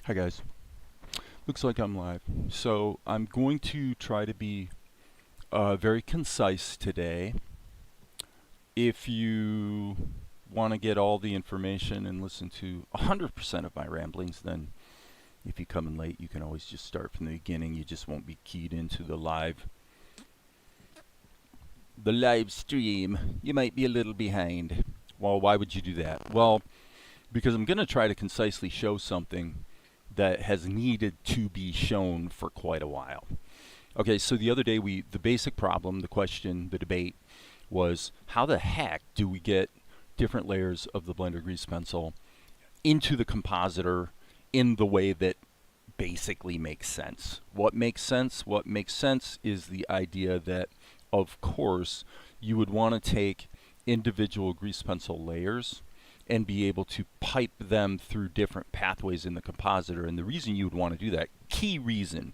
Hi guys, looks like I'm live. So I'm going to try to be very concise today. If you want to get all the information and listen to 100% of my ramblings, then if you come in late, you can always just start from the beginning. You just won't be keyed into the live stream. You might be a little behind. Well, why would you do that? Well, because I'm going to try to concisely show something that has needed to be shown for quite a while. Okay, so the other day the basic problem, the question, the debate was how the heck do we get different layers of the Blender grease pencil into the compositor in the way that basically makes sense? What makes sense? What makes sense is the idea that, of course, you would want to take individual grease pencil layers and be able to pipe them through different pathways in the compositor. And the reason you would want to do that, key reason,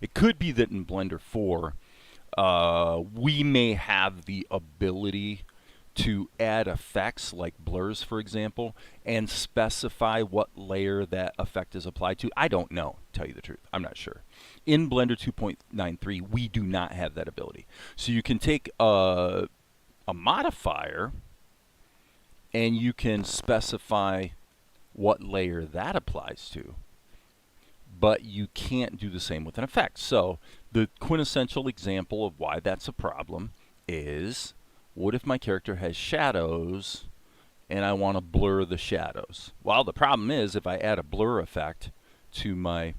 it could be that in Blender 4, we may have the ability to add effects like blurs, for example, and specify what layer that effect is applied to. I don't know, to tell you the truth. I'm not sure. In Blender 2.93, we do not have that ability. So you can take a modifier and you can specify what layer that applies to, but you can't do the same with an effect. So the quintessential example of why that's a problem is, what if my character has shadows and I want to blur the shadows? Well, the problem is if I add a blur effect to my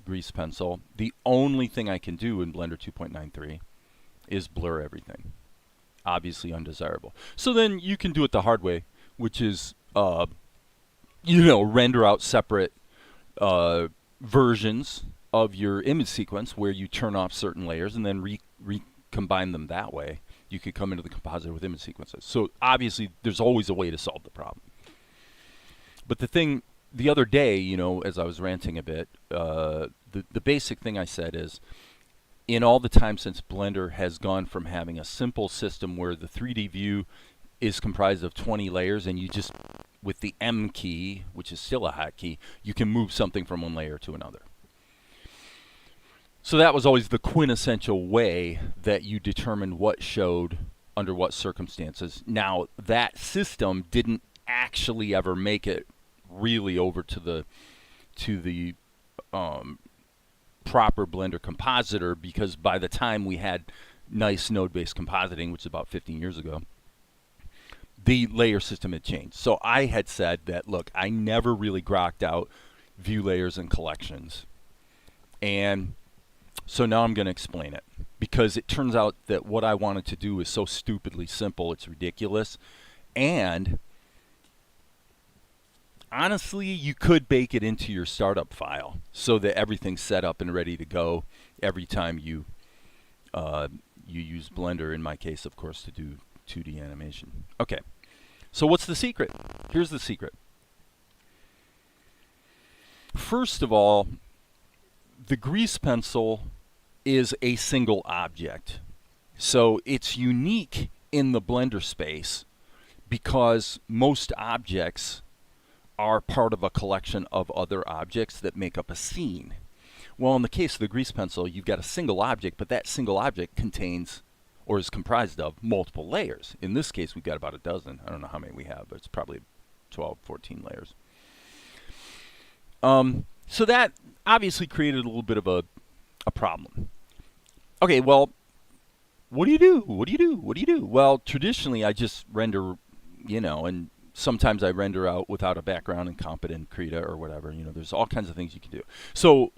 grease pencil, the only thing I can do in Blender 2.93 is blur everything. Obviously undesirable. So then you can do it the hard way, which is, render out separate versions of your image sequence where you turn off certain layers and then recombine them that way. You could come into the compositor with image sequences. So obviously there's always a way to solve the problem. But the other day, as I was ranting a bit, the basic thing I said is, in all the time since Blender has gone from having a simple system where the 3D view is comprised of 20 layers and you just, with the M key, which is still a hotkey, you can move something from one layer to another. So that was always the quintessential way that you determined what showed under what circumstances. Now, that system didn't actually ever make it really over to the proper Blender compositor, because by the time we had nice node-based compositing, which is about 15 years ago, the layer system had changed. So I had said that, look, I never really grokked out view layers and collections. And so now I'm going to explain it, because it turns out that what I wanted to do is so stupidly simple, it's ridiculous. And honestly, you could bake it into your startup file so that everything's set up and ready to go every time you use Blender, in my case, of course, to do 2D animation. Okay, so what's the secret? Here's the secret. First of all, the grease pencil is a single object. So it's unique in the Blender space because most objects are part of a collection of other objects that make up a scene. Well, in the case of the grease pencil, you've got a single object, but that single object contains or is comprised of multiple layers. In this case, we've got about a dozen. I don't know how many we have, but it's probably 12, 14 layers. So that obviously created a little bit of a problem. Okay, well, what do you do? What do you do? What do you do? Well, traditionally, I just render, and sometimes I render out without a background in competent Krita or whatever. There's all kinds of things you can do. So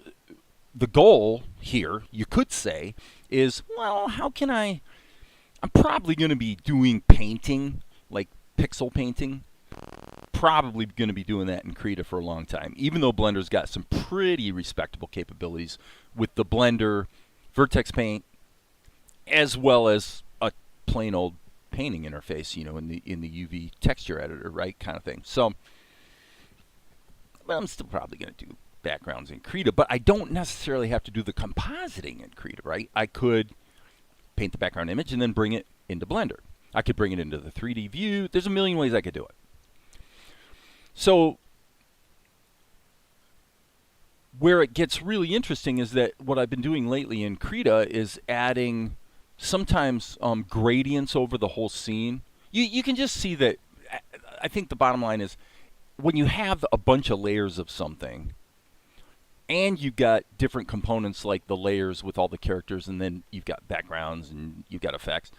the goal here, you could say, is, well, how can I'm probably going to be doing painting, like pixel painting. Probably going to be doing that in Krita for a long time, even though Blender's got some pretty respectable capabilities with the Blender Vertex Paint, as well as a plain old painting interface, in the UV texture editor, right, kind of thing. So, but I'm still probably going to do backgrounds in Krita, but I don't necessarily have to do the compositing in Krita, right? I could paint the background image and then bring it into Blender. I could bring it into the 3D view. There's a million ways I could do it. So where it gets really interesting is that what I've been doing lately in Krita is adding sometimes gradients over the whole scene. You can just see that. I think the bottom line is when you have a bunch of layers of something and you've got different components like the layers with all the characters, and then you've got backgrounds and you've got effects,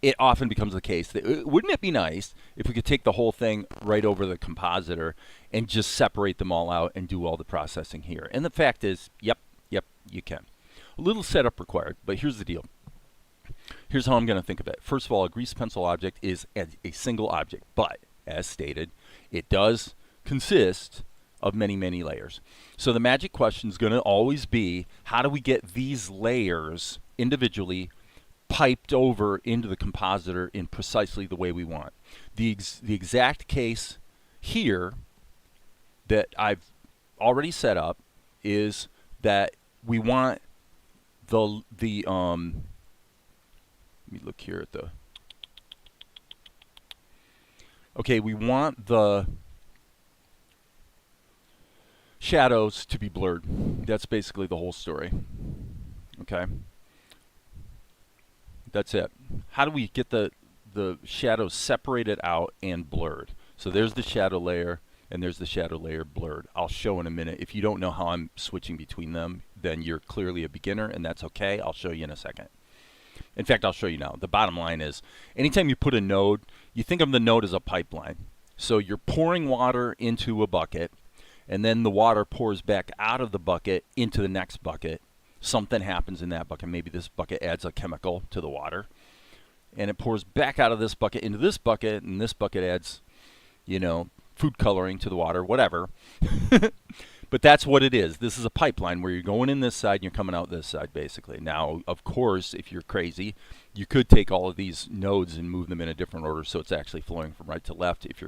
it often becomes the case that wouldn't it be nice if we could take the whole thing right over the compositor and just separate them all out and do all the processing here? And the fact is, yep, you can. A little setup required, but here's the deal. Here's how I'm going to think of it. First of all, a grease pencil object is a single object, but as stated, it does consist of many, many layers. So the magic question is going to always be, how do we get these layers individually piped over into the compositor in precisely the way we want? The exact case here that I've already set up is that we want let me look here at the, okay, we want the shadows to be blurred. That's basically the whole story. Okay. That's it. How do we get the shadows separated out and blurred? So there's the shadow layer, and there's the shadow layer blurred. I'll show in a minute. If you don't know how I'm switching between them, then you're clearly a beginner, and that's okay. I'll show you in a second. In fact, I'll show you now. The bottom line is, anytime you put a node, you think of the node as a pipeline. So you're pouring water into a bucket, and then the water pours back out of the bucket into the next bucket. Something happens in that bucket. Maybe this bucket adds a chemical to the water, and it pours back out of this bucket into this bucket, and this bucket adds, food coloring to the water, whatever. But that's what it is. This is a pipeline where you're going in this side and you're coming out this side, basically. Now, of course, if you're crazy, you could take all of these nodes and move them in a different order so it's actually flowing from right to left. If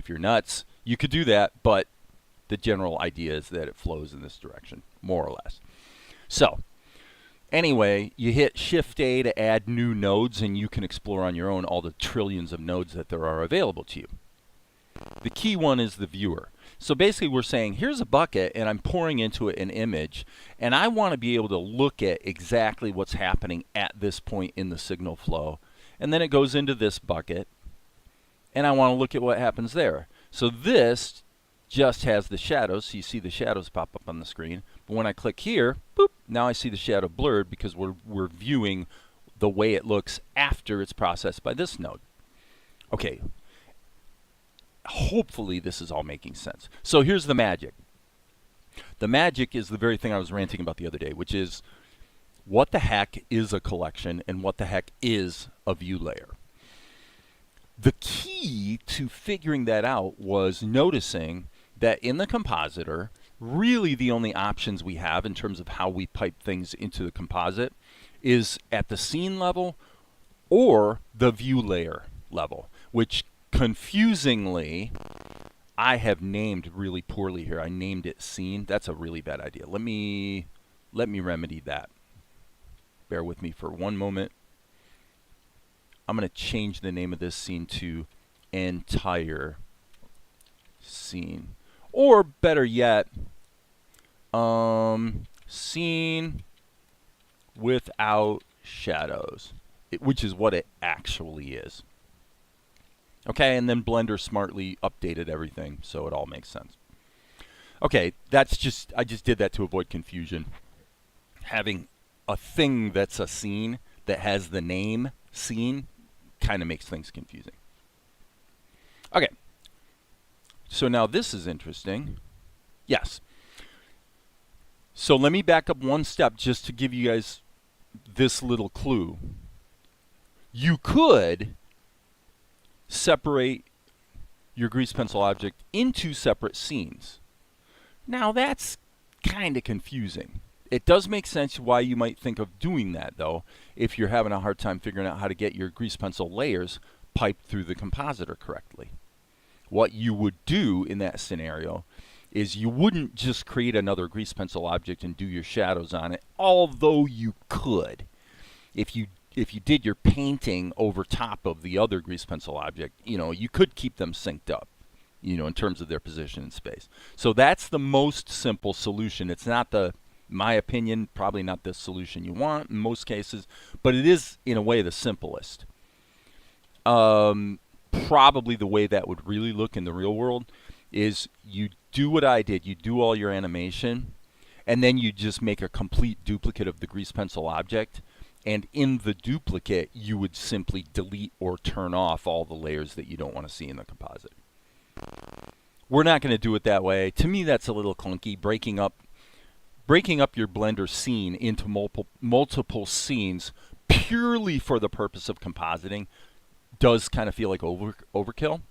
you're nuts, you could do that, but the general idea is that it flows in this direction, more or less. So, anyway, you hit Shift-A to add new nodes, and you can explore on your own all the trillions of nodes that there are available to you. The key one is the viewer. So basically we're saying, here's a bucket, and I'm pouring into it an image, and I want to be able to look at exactly what's happening at this point in the signal flow. And then it goes into this bucket, and I want to look at what happens there. So this just has the shadows, so you see the shadows pop up on the screen. But when I click here, boop, now I see the shadow blurred because we're viewing the way it looks after it's processed by this node. Okay. Hopefully this is all making sense. So here's the magic. The magic is the very thing I was ranting about the other day, which is what the heck is a collection and what the heck is a view layer? The key to figuring that out was noticing that in the compositor, really the only options we have in terms of how we pipe things into the composite is at the scene level or the view layer level, which confusingly, I have named really poorly here. I named it scene. That's a really bad idea. Let me remedy that. Bear with me for one moment. I'm going to change the name of this scene to entire scene. Or better yet, scene without shadows, which is what it actually is. Okay, and then Blender smartly updated everything, so it all makes sense. Okay, I just did that to avoid confusion. Having a thing that's a scene that has the name scene kind of makes things confusing. Okay, so now this is interesting. Yes. So let me back up one step just to give you guys this little clue. You could separate your grease pencil object into separate scenes. Now that's kind of confusing. It does make sense why you might think of doing that, though, if you're having a hard time figuring out how to get your grease pencil layers piped through the compositor correctly. What you would do in that scenario is you wouldn't just create another grease pencil object and do your shadows on it, although you could. If you did your painting over top of the other grease pencil object, you could keep them synced up. in terms of their position in space. So that's the most simple solution. It's not my opinion, probably not the solution you want in most cases, but it is in a way the simplest. Probably the way that would really look in the real world is you do what I did. You do all your animation, and then you just make a complete duplicate of the grease pencil object. And in the duplicate, you would simply delete or turn off all the layers that you don't want to see in the composite. We're not going to do it that way. To me, that's a little clunky. Breaking up your Blender scene into multiple scenes purely for the purpose of compositing does kind of feel like overkill.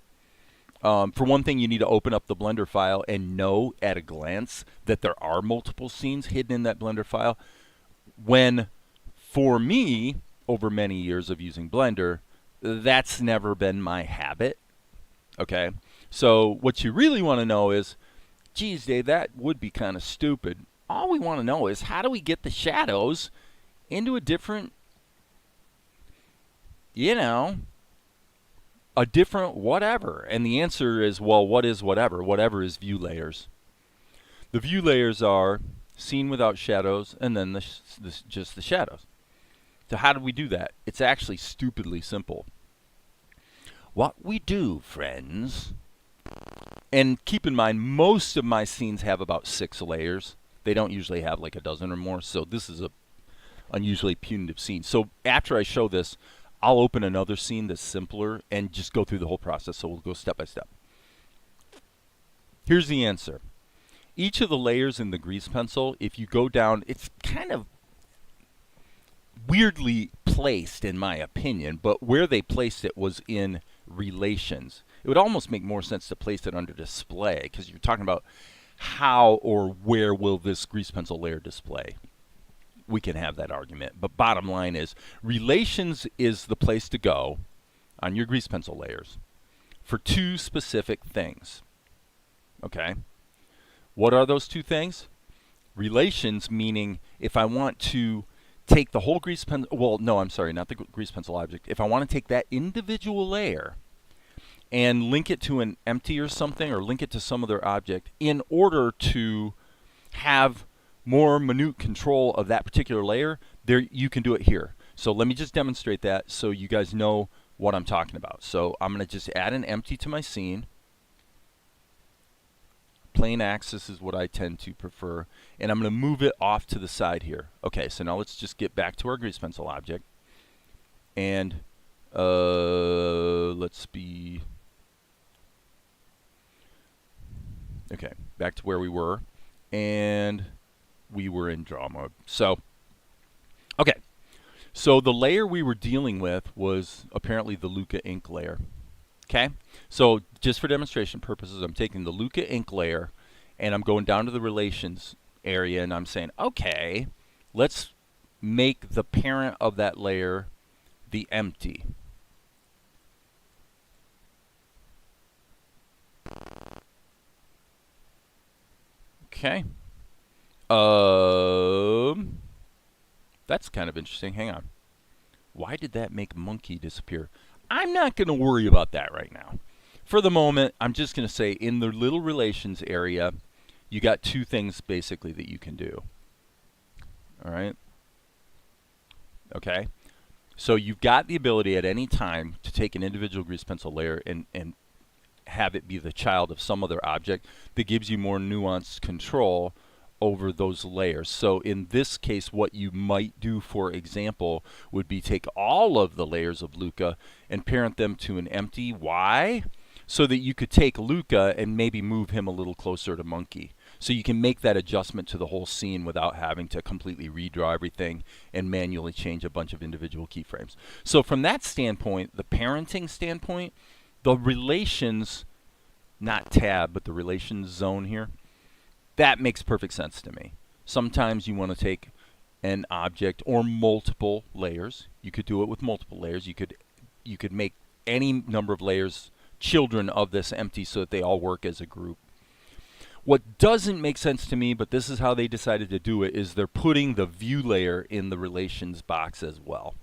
For one thing, you need to open up the Blender file and know at a glance that there are multiple scenes hidden in that Blender file. When, for me, over many years of using Blender, that's never been my habit. Okay? So what you really want to know is, geez, Dave, that would be kind of stupid. All we want to know is, how do we get the shadows into a different, a different whatever? And the answer is, well, what is whatever? Whatever is view layers. The view layers are scene without shadows, and then just the shadows. So how do we do that? It's actually stupidly simple. What we do, friends, and keep in mind, most of my scenes have about 6 layers. They don't usually have like a dozen or more, so this is a unusually punitive scene. So after I show this, I'll open another scene that's simpler and just go through the whole process, so we'll go step by step. Here's the answer. Each of the layers in the grease pencil, if you go down, it's kind of weirdly placed in my opinion, but where they placed it was in relations. It would almost make more sense to place it under display, because you're talking about how or where will this grease pencil layer display. We can have that argument, but bottom line is, relations is the place to go on your grease pencil layers for 2 specific things. Okay? What are those 2 things? Relations, meaning if I want to take the whole grease pencil, well, no, I'm sorry, not the grease pencil object. If I want to take that individual layer and link it to an empty or something, or link it to some other object, in order to have more minute control of that particular layer, there you can do it here. So let me just demonstrate that so you guys know what I'm talking about. So I'm going to just add an empty to my scene. Plain axis is what I tend to prefer, and I'm going to move it off to the side here. Okay, so now let's just get back to our grease pencil object, and let's be okay, back to where we were, and we were in draw mode. So okay, so the layer we were dealing with was apparently the Luca ink layer. Okay, so just for demonstration purposes, I'm taking the Luca ink layer and I'm going down to the relations area, and I'm saying, okay, let's make the parent of that layer the empty. Okay. That's kind of interesting. Hang on. Why did that make monkey disappear? I'm not going to worry about that right now. For the moment, I'm just going to say in the little relations area, you got 2 things basically that you can do. All right? Okay? So you've got the ability at any time to take an individual grease pencil layer and have it be the child of some other object that gives you more nuanced control over those layers. So in this case, what you might do, for example, would be take all of the layers of Luca and parent them to an empty. Why? So that you could take Luca and maybe move him a little closer to monkey. So you can make that adjustment to the whole scene without having to completely redraw everything and manually change a bunch of individual keyframes. So from that standpoint, the parenting standpoint, the relations, not tab, but the relations zone here, that makes perfect sense to me. Sometimes you want to take an object or multiple layers. You could do it with multiple layers. You could make any number of layers children of this empty so that they all work as a group. What doesn't make sense to me, but this is how they decided to do it, is they're putting the view layer in the relations box as well.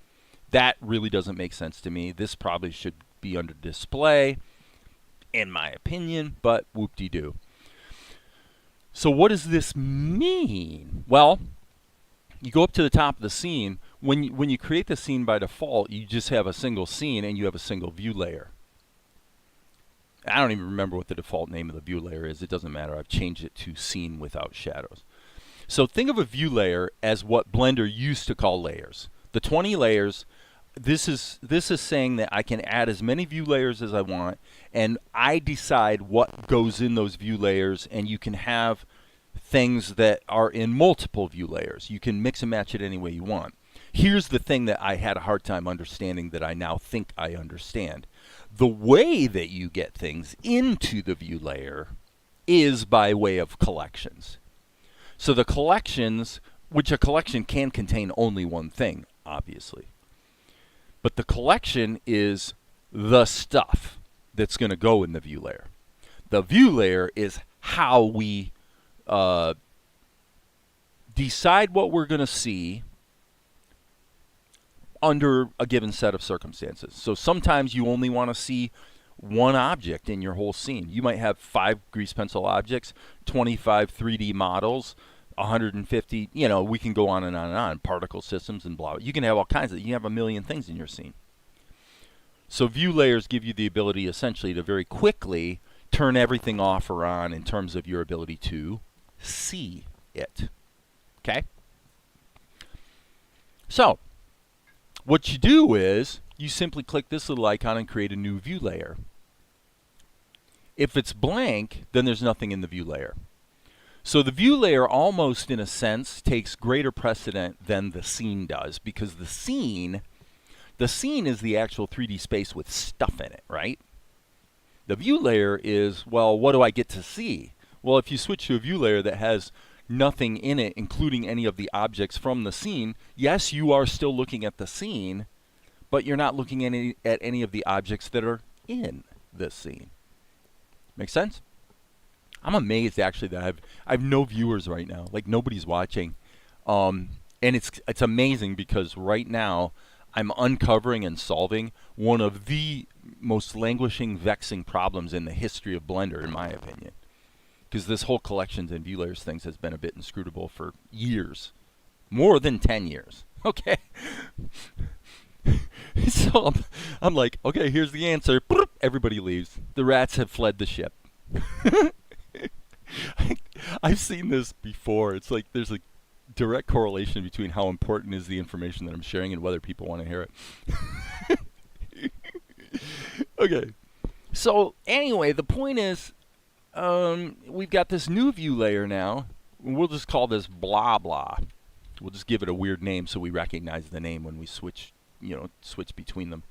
That really doesn't make sense to me. This probably should be under display. in my opinion, but whoop-de-doo. So what does this mean? Well, you go up to the top of the scene. When you create the scene by default, you just have a single scene and you have a single view layer. I don't even remember what the default name of the view layer is. It doesn't matter. I've changed it to scene without shadows. So think of a view layer as what Blender used to call layers. The 20 layers, this is saying that I can add as many view layers as I want, and I decide what goes in those view layers, and you can have things that are in multiple view layers. You can mix and match it any way you want. Here's the thing that I had a hard time understanding that I now think I understand. The way that you get things into the view layer is by way of collections. So the collections, which a collection can contain only one thing, obviously. But the collection is the stuff that's going to go in the view layer. The view layer is how we decide what we're going to see under a given set of circumstances. So sometimes you only want to see one object in your whole scene. You might have 5 grease pencil objects, 25 3D models, 150, we can go on and on and on, particle systems and blah. You can have all kinds of, you have a million things in your scene. So view layers give you the ability essentially to very quickly turn everything off or on in terms of your ability to see it. Okay? So, what you do is you simply click this little icon and create a new view layer. If it's blank, then there's nothing in the view layer. So the view layer almost in a sense takes greater precedent than the scene does, because the scene is the actual 3D space with stuff in it, right? The view layer is, well, what do I get to see? Well, if you switch to a view layer that has nothing in it, including any of the objects from the scene, yes, you are still looking at the scene, but you're not looking at any of the objects that are in this scene. Make sense? I'm amazed actually that I have no viewers right now. Like nobody's watching. And it's amazing because right now I'm uncovering and solving one of the most languishing, vexing problems in the history of Blender, in my opinion. Because this whole collections and view layers things has been a bit inscrutable for years. More than 10 years. Okay. So I'm like, okay, here's the answer. Everybody leaves. The rats have fled the ship. I've seen this before. It's like there's a direct correlation between how important is the information that I'm sharing and whether people want to hear it. Okay. So anyway, the point is, we've got this new view layer now. We'll just call this blah blah. We'll just give it a weird name so we recognize the name when we switch between them.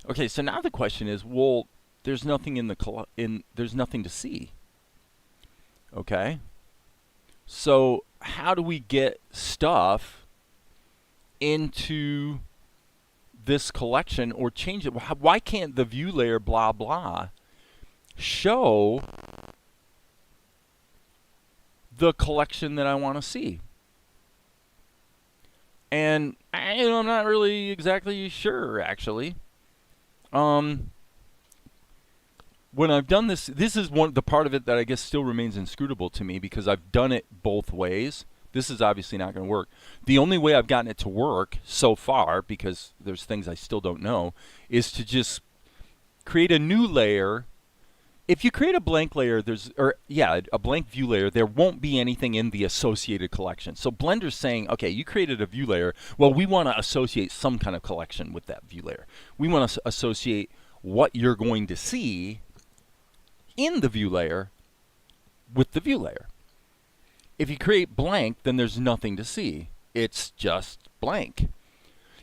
Okay, so now the question is, well, there's nothing there's nothing to see. Okay? So how do we get stuff into this collection or change it? Why can't the view layer blah blah show the collection that I want to see? And I'm not really exactly sure, actually. When I've done this is the part of it that I guess still remains inscrutable to me because I've done it both ways. This is obviously not going to work. The only way I've gotten it to work so far, because there's things I still don't know, is to just create a new layer. If you create a blank layer, a blank view layer, there won't be anything in the associated collection. So Blender's saying, okay, you created a view layer. Well, we want to associate some kind of collection with that view layer. We want to associate what you're going to see in the view layer with the view layer. If you create blank, then there's nothing to see. It's just blank.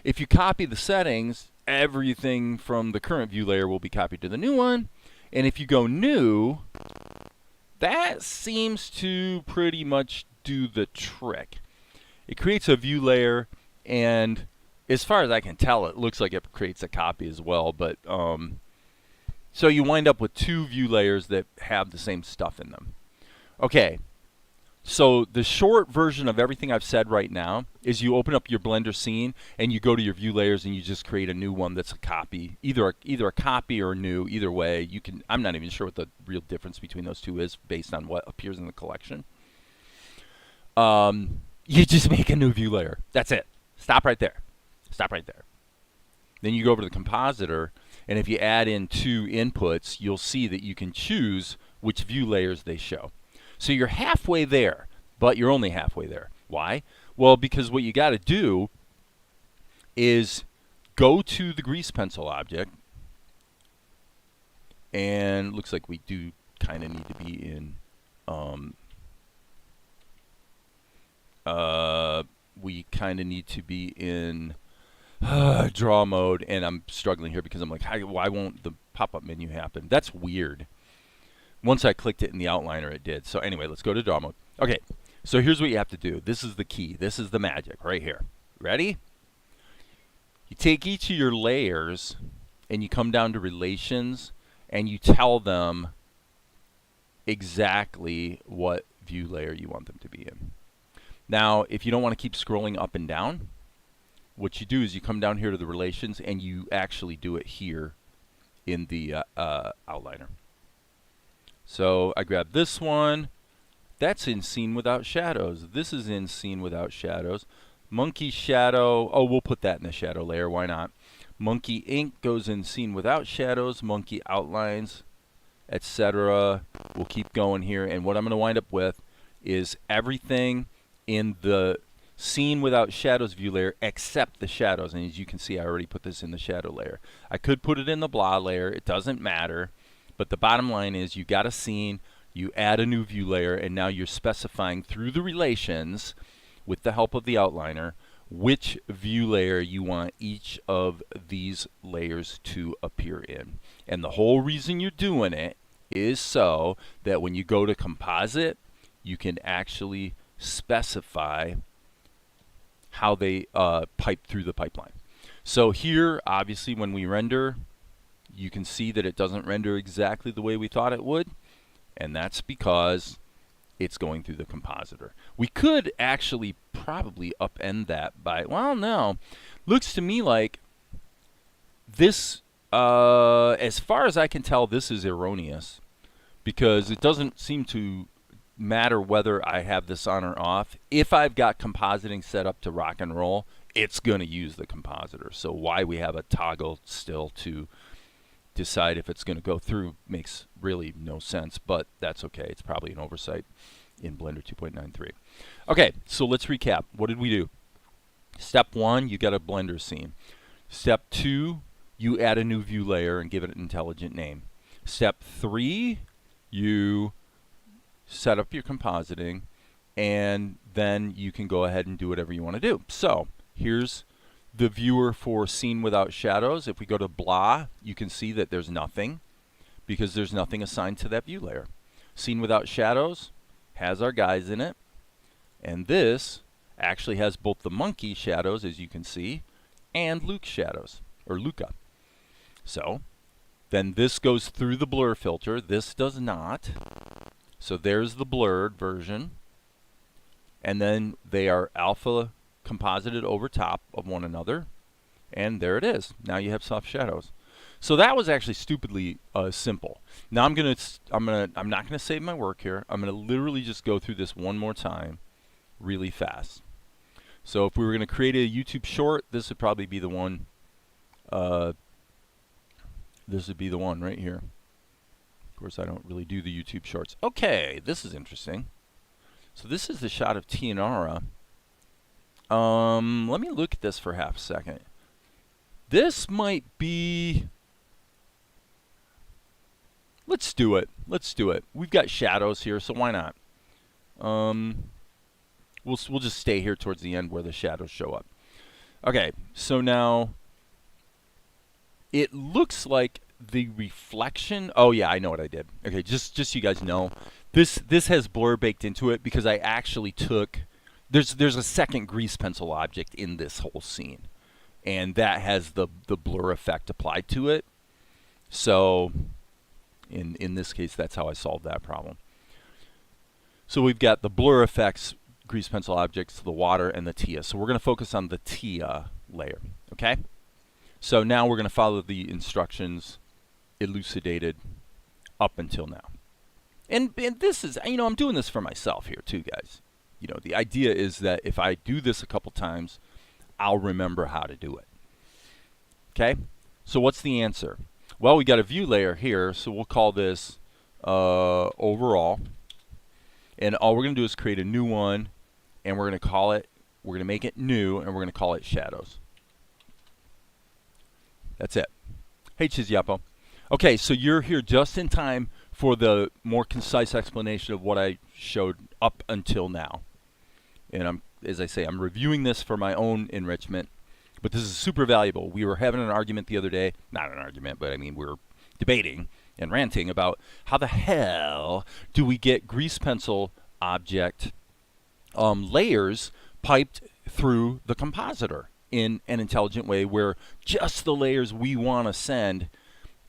If you copy the settings, everything from the current view layer will be copied to the new one. And if you go new, that seems to pretty much do the trick. It creates a view layer, and as far as I can tell, it looks like it creates a copy as well. But so you wind up with 2 view layers that have the same stuff in them. Okay, So the short version of everything I've said right now is you open up your Blender scene and you go to your view layers and you just create a new one that's a copy, either a copy or new. Either way, you can. I'm not even sure what the real difference between those two is based on what appears in the collection. You just make a new view layer. That's it. Stop right there. Stop right there. Then you go over to the compositor, and if you add in 2 inputs, you'll see that you can choose which view layers they show. So you're halfway there, but you're only halfway there. Why? Well, because what you got to do is go to the grease pencil object, and looks like we do kind of need to be in draw mode, and I'm struggling here because I'm like, why won't the pop-up menu happen? That's weird. Once I clicked it in the outliner, it did. So anyway, let's go to draw mode. Okay, so here's what you have to do. This is the key. This is the magic right here. Ready? You take each of your layers, and you come down to relations, and you tell them exactly what view layer you want them to be in. Now, if you don't want to keep scrolling up and down, what you do is you come down here to the relations, and you actually do it here in the outliner. So I grab this one. That's in scene without shadows. This is in scene without shadows. Monkey shadow. Oh, we'll put that in the shadow layer. Why not? Monkey ink goes in scene without shadows. Monkey outlines, etc. We'll keep going here. And what I'm going to wind up with is everything in the scene without shadows view layer except the shadows. And as you can see, I already put this in the shadow layer. I could put it in the blah layer. It doesn't matter. But the bottom line is you got a scene, you add a new view layer, and now you're specifying through the relations, with the help of the outliner, which view layer you want each of these layers to appear in. And the whole reason you're doing it is so that when you go to composite, you can actually specify how they pipe through the pipeline. So here, obviously, when we render, you can see that it doesn't render exactly the way we thought it would, and that's because it's going through the compositor. We could actually probably upend that by, well, no. Looks to me like this, as far as I can tell, this is erroneous, because it doesn't seem to matter whether I have this on or off. If I've got compositing set up to rock and roll, it's going to use the compositor. So why we have a toggle still to decide if it's going to go through makes really no sense, but that's okay. It's probably an oversight in Blender 2.93. Okay, so let's recap. What did we do? Step 1, you got a Blender scene. Step 2, you add a new view layer and give it an intelligent name. Step 3, you set up your compositing, and then you can go ahead and do whatever you want to do. So here's the viewer for scene without shadows. If we go to blah, you can see that there's nothing because there's nothing assigned to that view layer. Scene without shadows has our guys in it, and this actually has both the monkey shadows, as you can see, and Luke's shadows, or Luca. So then this goes through the blur filter. This does not. So there's the blurred version, and then they are alpha composited over top of one another, and there it is. Now you have soft shadows. So that was actually stupidly simple. Now I'm not gonna save my work here. I'm gonna literally just go through this one more time, really fast. So if we were gonna create a YouTube short, this would probably be the one. This would be the one right here. Of course, I don't really do the YouTube shorts. Okay, this is interesting. So this is the shot of Tianara. Let me look at this for half a second. This might be... Let's do it. Let's do it. We've got shadows here, so why not? We'll just stay here towards the end where the shadows show up. Okay, so now it looks like the reflection. Oh yeah, I know what I did. Okay, just so you guys know, this has blur baked into it because I actually took. There's a second grease pencil object in this whole scene, and that has the blur effect applied to it. So in this case, that's how I solved that problem. So we've got the blur effects, grease pencil objects, the water, and the TIA. So we're going to focus on the TIA layer, okay? So now we're going to follow the instructions elucidated up until now. And this is, you know, I'm doing this for myself here too, guys. You know, the idea is that if I do this a couple times, I'll remember how to do it. Okay? So what's the answer? Well, we got a view layer here, so we'll call this overall. And all we're going to do is create a new one, and we're going to call it, we're going to make it new, and we're going to call it shadows. That's it. Hey, Chizyapo. Okay, so you're here just in time for the more concise explanation of what I showed up until now. And as I say, I'm reviewing this for my own enrichment, but this is super valuable. We were having an argument the other day, not an argument, but I mean, we were debating and ranting about how the hell do we get grease pencil object layers piped through the compositor in an intelligent way where just the layers we want to send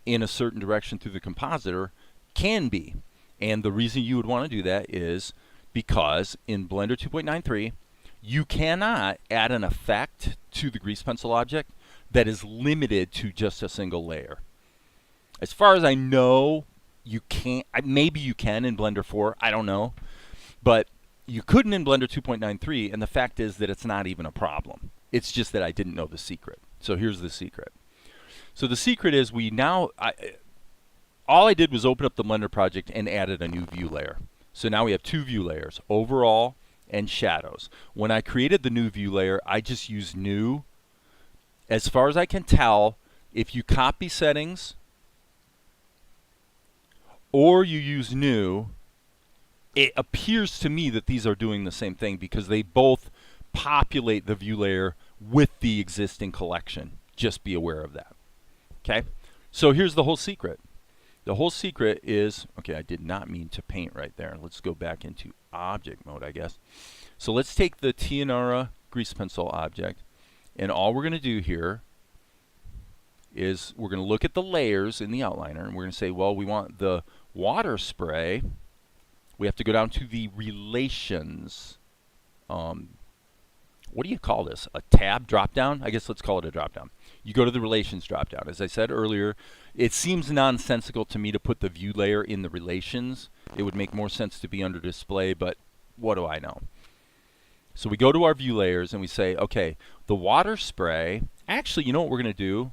in a certain direction through the compositor can be. And the reason you would want to do that is because in Blender 2.93, you cannot add an effect to the grease pencil object that is limited to just a single layer. As far as I know, you can't. Maybe you can in Blender 4, I don't know. But you couldn't in Blender 2.93, and the fact is that it's not even a problem. It's just that I didn't know the secret. So here's the secret. So the secret is we now, all I did was open up the Blender project and added a new view layer. So now we have two view layers, overall and shadows. When I created the new view layer, I just used new. As far as I can tell, if you copy settings or you use new, it appears to me that these are doing the same thing because they both populate the view layer with the existing collection. Just be aware of that. Okay? So here's the whole secret. The whole secret is, okay, I did not mean to paint right there. Let's go back into object mode, I guess. So let's take the Tianara grease pencil object, and all we're going to do here is we're going to look at the layers in the outliner, and we're going to say, well, we want the water spray. We have to go down to the relations. What do you call this? A tab drop-down? I guess let's call it a drop-down. You go to the relations drop-down. As I said earlier, it seems nonsensical to me to put the view layer in the relations. It would make more sense to be under display, but what do I know? So we go to our view layers and we say, okay, the water spray, actually, you know what we're going to do?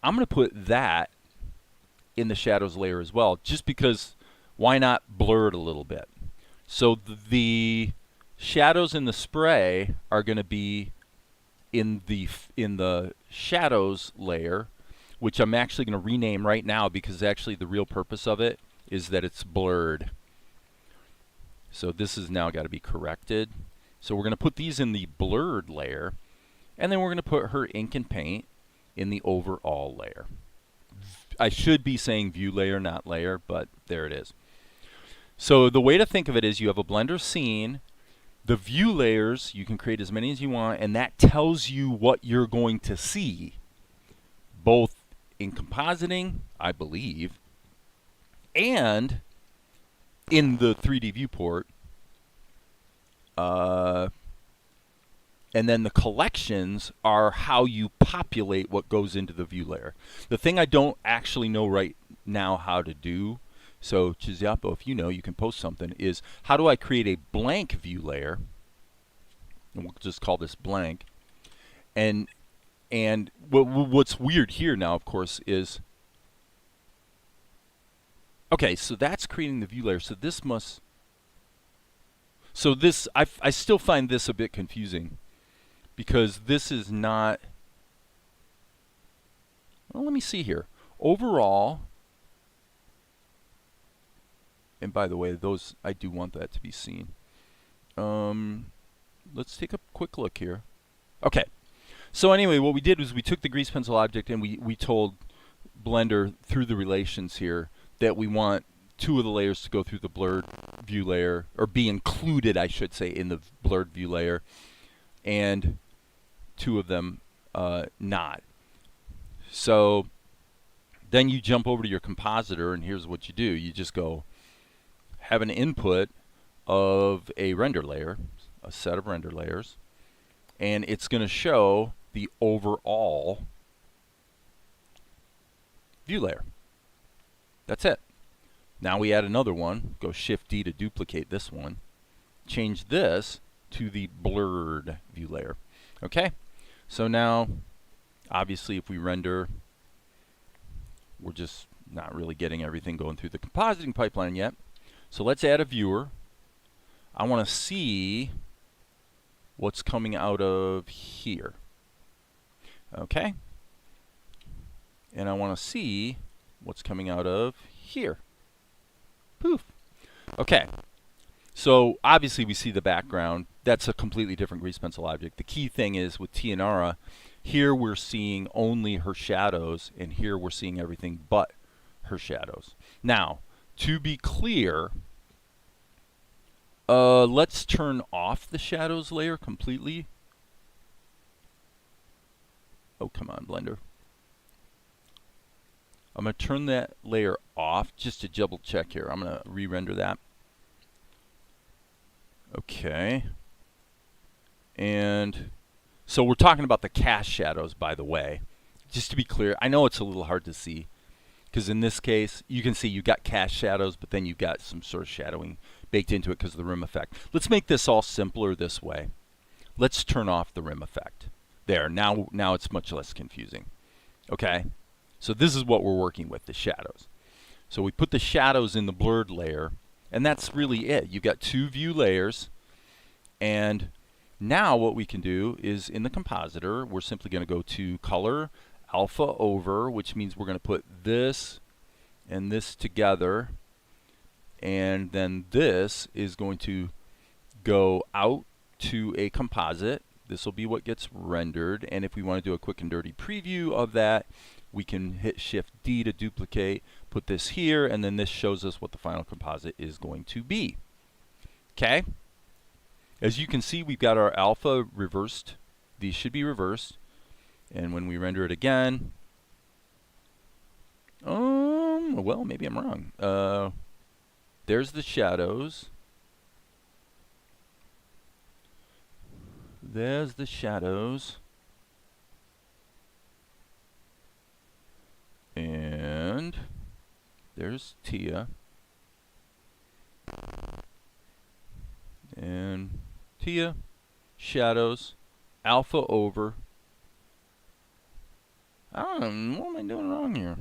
I'm going to put that in the shadows layer as well, just because why not blur it a little bit? So the shadows in the spray are going to be in the shadows layer, which I'm actually going to rename right now because actually the real purpose of it is that it's blurred. So this has now got to be corrected. So we're going to put these in the blurred layer, and then we're going to put her ink and paint in the overall layer. I should be saying view layer, not layer, but there it is. So the way to think of it is you have a Blender scene. The view layers, you can create as many as you want, and that tells you what you're going to see, both in compositing, I believe, and in the 3D viewport. And then the collections are how you populate what goes into the view layer. The thing I don't actually know right now how to do, so Chiziapo, if you know, you can post something, is how do I create a blank view layer? And we'll just call this blank. And what's weird here now, of course, is, okay, so that's creating the view layer. So this must, so this, I still find this a bit confusing because this is not, well, let me see here. Overall, and by the way, those, I do want that to be seen. Let's take a quick look here. Okay. So anyway, what we did was we took the grease pencil object and we told Blender through the relations here that we want two of the layers to go through the blurred view layer, or be included, I should say, in the blurred view layer, and two of them not. So then you jump over to your compositor, and here's what you do. You just go have an input of a render layer, a set of render layers, and it's going to show the overall view layer. That's it. Now we add another one, go Shift D to duplicate this one, change this to the blurred view layer. Okay, so now obviously if we render, we're just not really getting everything going through the compositing pipeline yet. So let's add a viewer. I want to see what's coming out of here. Okay, and I want to see what's coming out of here. Poof. Okay, so obviously we see the background. That's a completely different grease pencil object. The key thing is with Tianara, here we're seeing only her shadows, and here we're seeing everything but her shadows. Now, to be clear, let's turn off the shadows layer completely. Oh, come on, Blender. I'm going to turn that layer off just to double check here. I'm going to re-render that. Okay. And so we're talking about the cast shadows, by the way. Just to be clear, I know it's a little hard to see, because in this case, you can see you got cast shadows, but then you've got some sort of shadowing baked into it because of the rim effect. Let's make this all simpler this way. Let's turn off the rim effect. There, now it's much less confusing. Okay? So this is what we're working with, the shadows. So we put the shadows in the blurred layer, and that's really it. You've got two view layers, and now what we can do is in the compositor, we're simply going to go to color, alpha over, which means we're going to put this and this together, and then this is going to go out to a composite. This will be what gets rendered, and if we want to do a quick and dirty preview of that, we can hit Shift D to duplicate, put this here, and then this shows us what the final composite is going to be. Okay? As you can see, we've got our alpha reversed. These should be reversed. And when we render it again, well, maybe I'm wrong. There's the shadows. There's the shadows. And there's Tia. And Tia, shadows, alpha over. I don't know, what am I doing wrong here?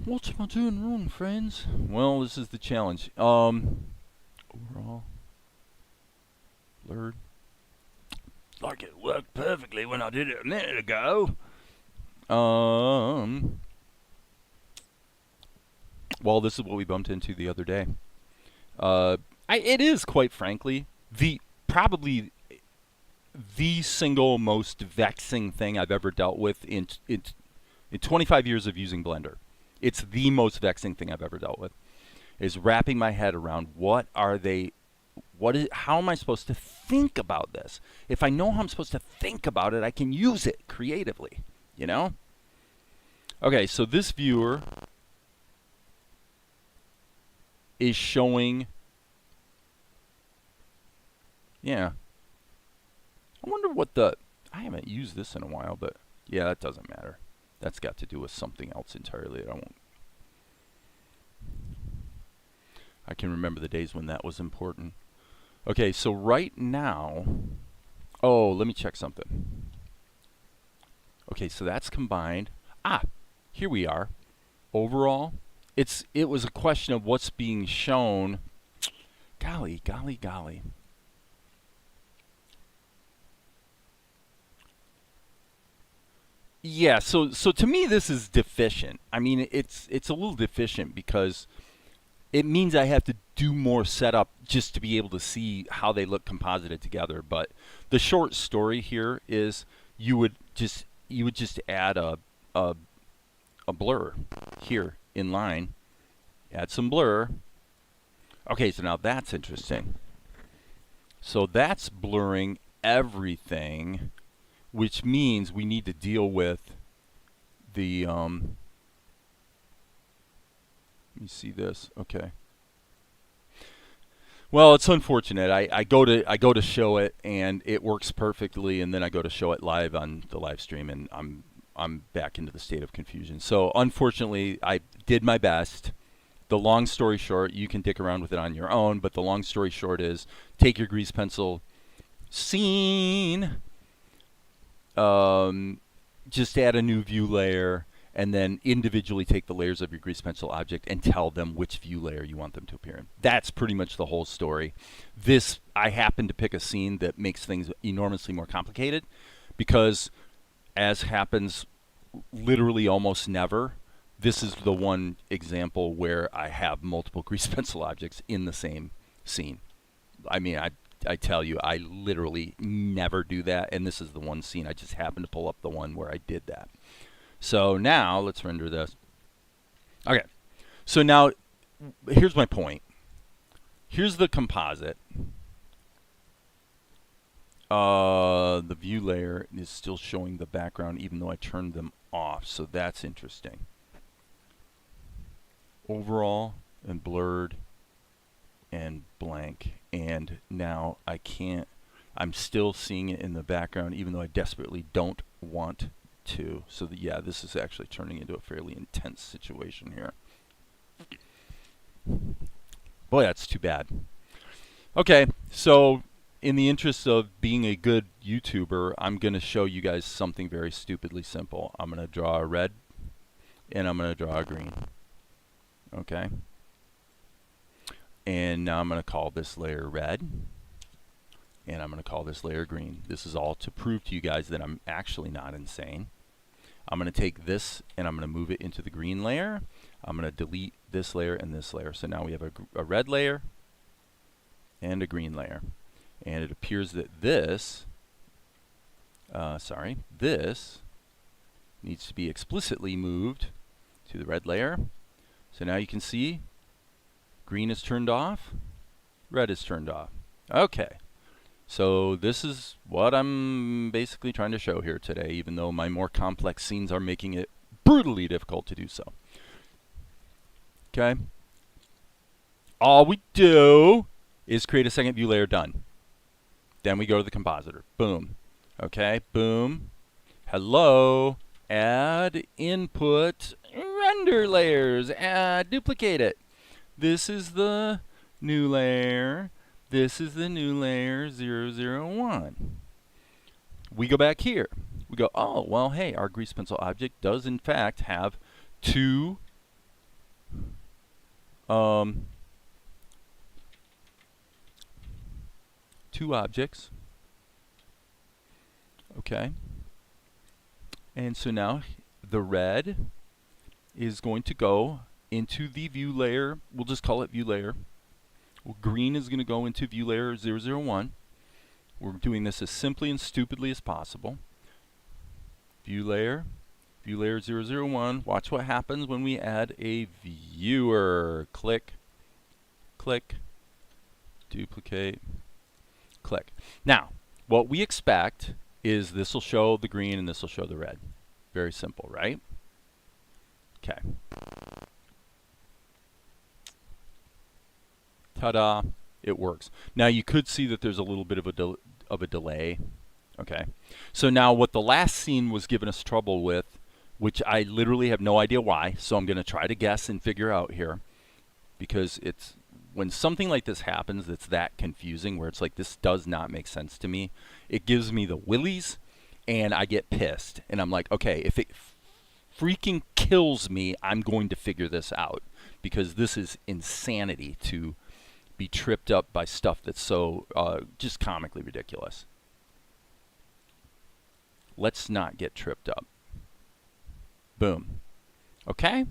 What am I doing wrong, friends? Well, this is the challenge. Overall, blurred. Like it worked perfectly when I did it a minute ago. Well, this is what we bumped into the other day. It is, quite frankly, probably the single most vexing thing I've ever dealt with in 25 years of using Blender. It's the most vexing thing I've ever dealt with, is wrapping my head around how am I supposed to think about this? If I know how I'm supposed to think about it, I can use it creatively, you know? Okay, so this viewer is showing, yeah. I wonder what I haven't used this in a while, but yeah, that doesn't matter. That's got to do with something else entirely. I can remember the days when that was important. Okay, so right now, let me check something. Okay, so that's combined. Here we are. Overall, it was a question of what's being shown. Golly. Yeah, so to me this is deficient. I mean, it's a little deficient because it means I have to do more setup just to be able to see how they look composited together. But the short story here is you would just add a blur here in line, add some blur. Okay, so now that's interesting. So that's blurring everything, which means we need to deal with the see this. Okay. Well, it's unfortunate. I go to show it and it works perfectly, and then I go to show it live on the live stream, and I'm back into the state of confusion. So unfortunately, I did my best. The long story short, you can dick around with it on your own, but the long story short is take your grease pencil scene, just add a new view layer, and then individually take the layers of your grease pencil object and tell them which view layer you want them to appear in. That's pretty much the whole story. This, I happen to pick a scene that makes things enormously more complicated because, as happens literally almost never, this is the one example where I have multiple grease pencil objects in the same scene. I mean, I tell you, I literally never do that, and this is the one scene. I just happened to pull up the one where I did that. So now, let's render this. Okay, so now, here's my point. Here's the composite. The view layer is still showing the background even though I turned them off, so that's interesting. Overall and blurred and blank, and now I can't, I'm still seeing it in the background even though I desperately don't want to. So yeah, this is actually turning into a fairly intense situation here. Boy, that's too bad. Okay, so in the interest of being a good YouTuber, I'm going to show you guys something very stupidly simple. I'm going to draw a red and I'm going to draw a green. Okay. And now I'm going to call this layer red and I'm going to call this layer green. This is all to prove to you guys that I'm actually not insane. I'm going to take this and I'm going to move it into the green layer. I'm going to delete this layer and this layer. So now we have a red layer and a green layer. And it appears that this, this needs to be explicitly moved to the red layer. So now you can see green is turned off, red is turned off. Okay. So this is what I'm basically trying to show here today, even though my more complex scenes are making it brutally difficult to do so. Okay. All we do is create a second view layer, done. Then we go to the compositor. Boom. Okay, boom. Hello. Add input, render layers, add, duplicate it. This is the new layer. This is the new layer 001. We go back here. We go, oh, well, hey, our grease pencil object does in fact have two objects. Okay. And so now the red is going to go into the view layer. We'll just call it view layer. Well, green is going to go into view layer 001. We're doing this as simply and stupidly as possible. View layer 001. Watch what happens when we add a viewer. Click, click, duplicate, click. Now, what we expect is this will show the green and this will show the red. Very simple, right? Okay. Ta-da, it works. Now you could see that there's a little bit of a delay. Okay. So now what the last scene was giving us trouble with, which I literally have no idea why, so I'm going to try to guess and figure out here, because it's when something like this happens that's that confusing, where it's like this does not make sense to me, it gives me the willies and I get pissed. And I'm like, okay, if it freaking kills me, I'm going to figure this out, because this is insanity to be tripped up by stuff that's so just comically ridiculous. Let's not get tripped up. Boom. Okay?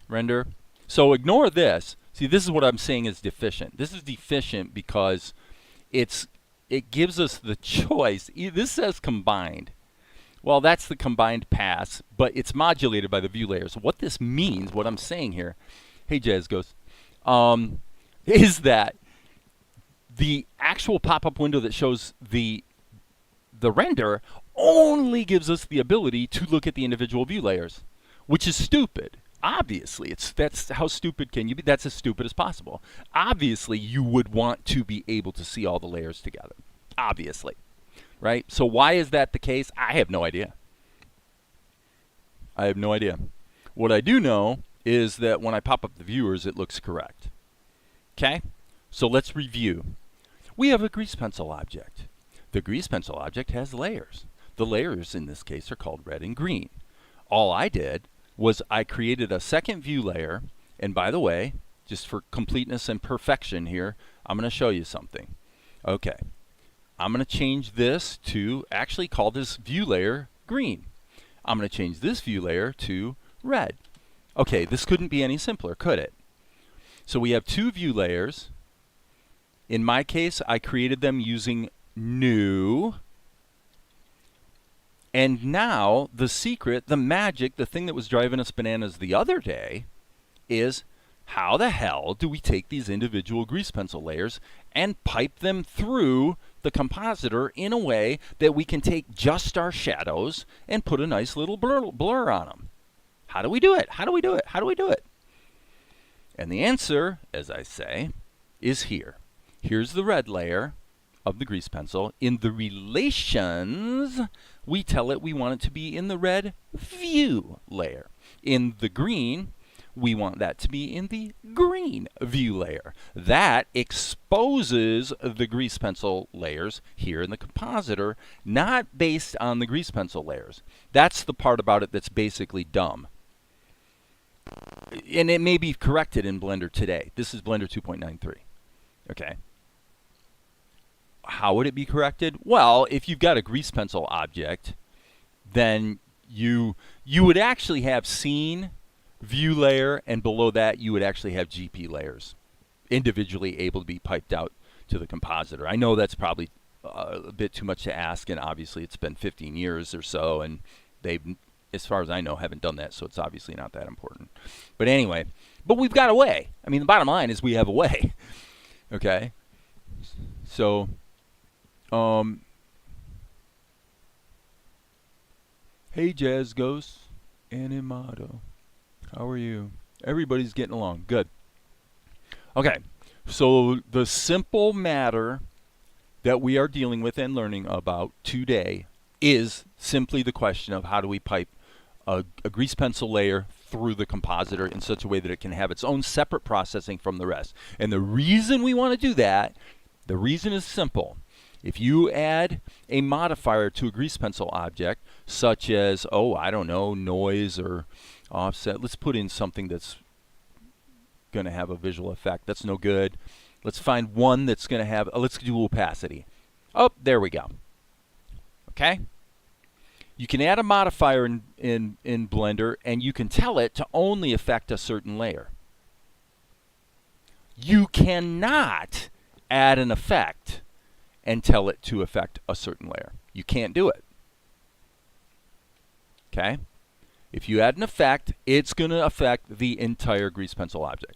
Render. So ignore this. See, this is what I'm saying is deficient. This is deficient because it gives us the choice. This says combined. Well, that's the combined pass, but it's modulated by the view layers. What this means, what I'm saying here, hey Jazz Ghost, is that the actual pop-up window that shows the render only gives us the ability to look at the individual view layers, which is stupid. Obviously, that's how stupid can you be? That's as stupid as possible. Obviously, you would want to be able to see all the layers together. Obviously, right? So why is that the case? I have no idea. I have no idea. What I do know is that when I pop up the viewers, it looks correct. Okay? So let's review. We have a grease pencil object. The grease pencil object has layers. The layers in this case are called red and green. All I did was I created a second view layer, and by the way, just for completeness and perfection here, I'm going to show you something. Okay, I'm going to change this to actually call this view layer green. I'm going to change this view layer to red. Okay, this couldn't be any simpler, could it? So we have two view layers. In my case, I created them using new. And now the secret, the magic, the thing that was driving us bananas the other day is how the hell do we take these individual grease pencil layers and pipe them through the compositor in a way that we can take just our shadows and put a nice little blur on them? How do we do it? How do we do it? How do we do it? And the answer, as I say, is here. Here's the red layer of the grease pencil. In the relations, we tell it we want it to be in the red view layer. In the green, we want that to be in the green view layer. That exposes the grease pencil layers here in the compositor, not based on the grease pencil layers. That's the part about it that's basically dumb. And it may be corrected in Blender today. This is Blender 2.93. Okay. How would it be corrected? Well, if you've got a grease pencil object, then you would actually have scene, view layer, and below that you would actually have GP layers individually able to be piped out to the compositor. I know that's probably a bit too much to ask, and obviously it's been 15 years or so, and they've, as far as I know, haven't done that, so it's obviously not that important. But anyway, but we've got a way. I mean, the bottom line is we have a way. Okay? So, hey Jazz Ghost, Animato, how are you? Everybody's getting along, good. Okay, so the simple matter that we are dealing with and learning about today is simply the question of how do we pipe a grease pencil layer through the compositor in such a way that it can have its own separate processing from the rest. And the reason we want to do that, the reason is simple. If you add a modifier to a grease pencil object, such as, oh, I don't know, noise or offset, let's put in something that's going to have a visual effect. That's no good. Let's find one that's going to have, let's do opacity. Oh, there we go. Okay? You can add a modifier in Blender, and you can tell it to only affect a certain layer. You cannot add an effect and tell it to affect a certain layer. You can't do it. Okay? If you add an effect, it's going to affect the entire grease pencil object.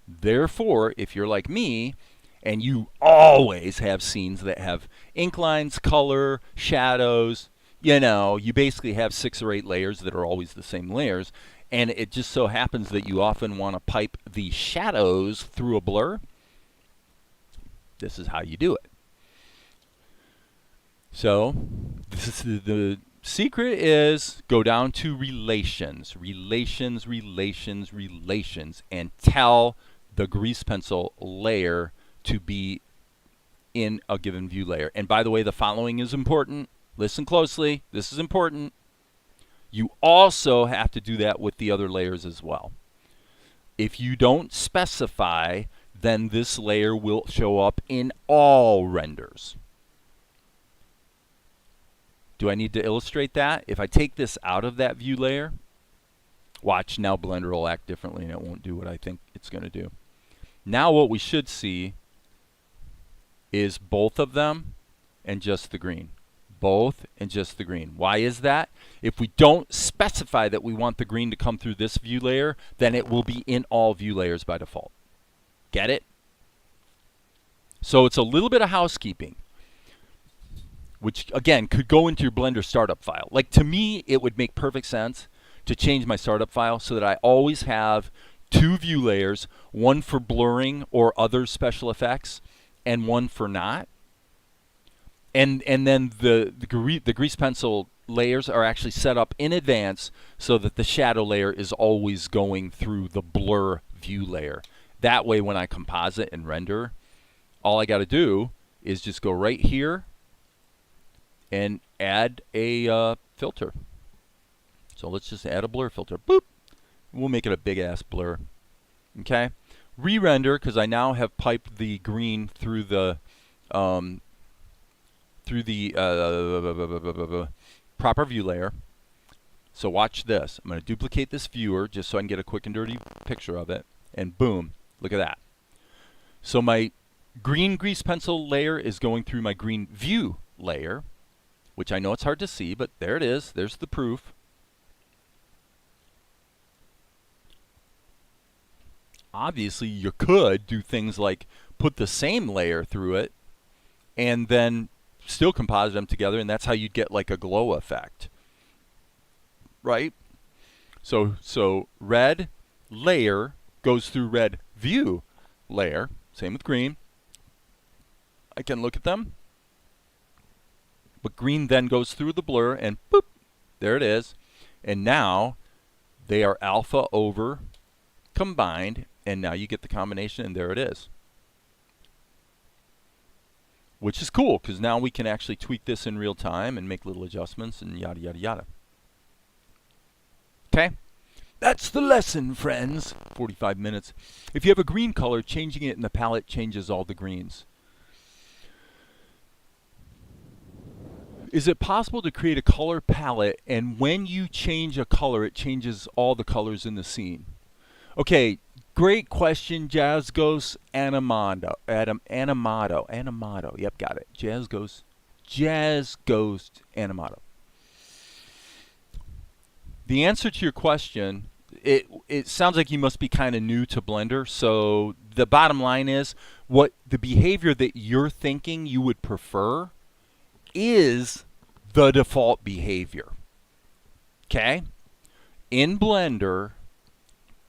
Therefore, if you're like me, and you always have scenes that have ink lines, color, shadows, you know, you basically have 6 or 8 layers that are always the same layers, and it just so happens that you often want to pipe the shadows through a blur. This is how you do it. So, this is the secret is go down to relations, relations, relations, relations, and tell the grease pencil layer to be in a given view layer. And by the way, the following is important. Listen closely. This is important. You also have to do that with the other layers as well. If you don't specify, then this layer will show up in all renders. Do I need to illustrate that? If I take this out of that view layer, watch, now Blender will act differently and it won't do what I think it's going to do. Now what we should see is both of them and just the green. Both and just the green. Why is that? If we don't specify that we want the green to come through this view layer, then it will be in all view layers by default. Get it? So it's a little bit of housekeeping, which again could go into your Blender startup file. Like, to me, it would make perfect sense to change my startup file so that I always have 2 view layers, one for blurring or other special effects, and one for not. And then the grease pencil layers are actually set up in advance so that the shadow layer is always going through the blur view layer. That way when I composite and render, all I got to do is just go right here and add a filter. So let's just add a blur filter. Boop. We'll make it a big ass blur. Okay. Re-render, because I now have piped the green through the proper view layer. So watch this. I'm going to duplicate this viewer just so I can get a quick and dirty picture of it. And boom, look at that. So my green grease pencil layer is going through my green view layer, which I know it's hard to see, but there it is. There's the proof. Obviously, you could do things like put the same layer through it and then still composite them together, and that's how you'd get like a glow effect, right? So red layer goes through red view layer. Same with green. I can look at them, but green then goes through the blur, and boop, there it is. And now they are alpha over combined, and now you get the combination, and there it is. Which is cool, because now we can actually tweak this in real time and make little adjustments and yada, yada, yada. Okay? That's the lesson, friends. 45 minutes. If you have a green color, changing it in the palette changes all the greens. Is it possible to create a color palette, and when you change a color, it changes all the colors in the scene? Okay, great question, Jazz Ghost Animado. Animado. Yep, got it. Jazz Ghost Animado. The answer to your question, it sounds like you must be kind of new to Blender. So the bottom line is, what the behavior that you're thinking you would prefer is the default behavior. Okay? In Blender,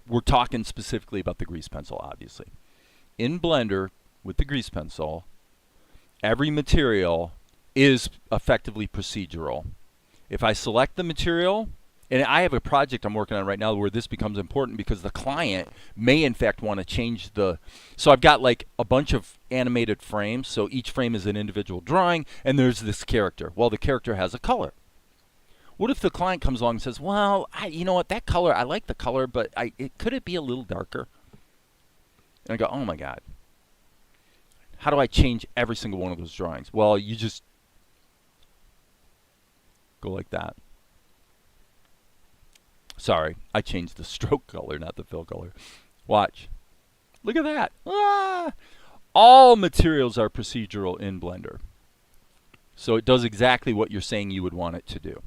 we're talking specifically about the grease pencil, obviously. In Blender, with the grease pencil, every material is effectively procedural. If I select the material, and I have a project I'm working on right now where this becomes important because the client may in fact want to change the, so I've got like a bunch of animated frames, so each frame is an individual drawing, and there's this character. Well, the character has a color. What if the client comes along and says, well, you know what, that color, I like the color, but could it be a little darker? And I go, oh my God. How do I change every single one of those drawings? Well, you just go like that. Sorry, I changed the stroke color, not the fill color. Watch. Look at that. Ah! All materials are procedural in Blender. So it does exactly what you're saying you would want it to do.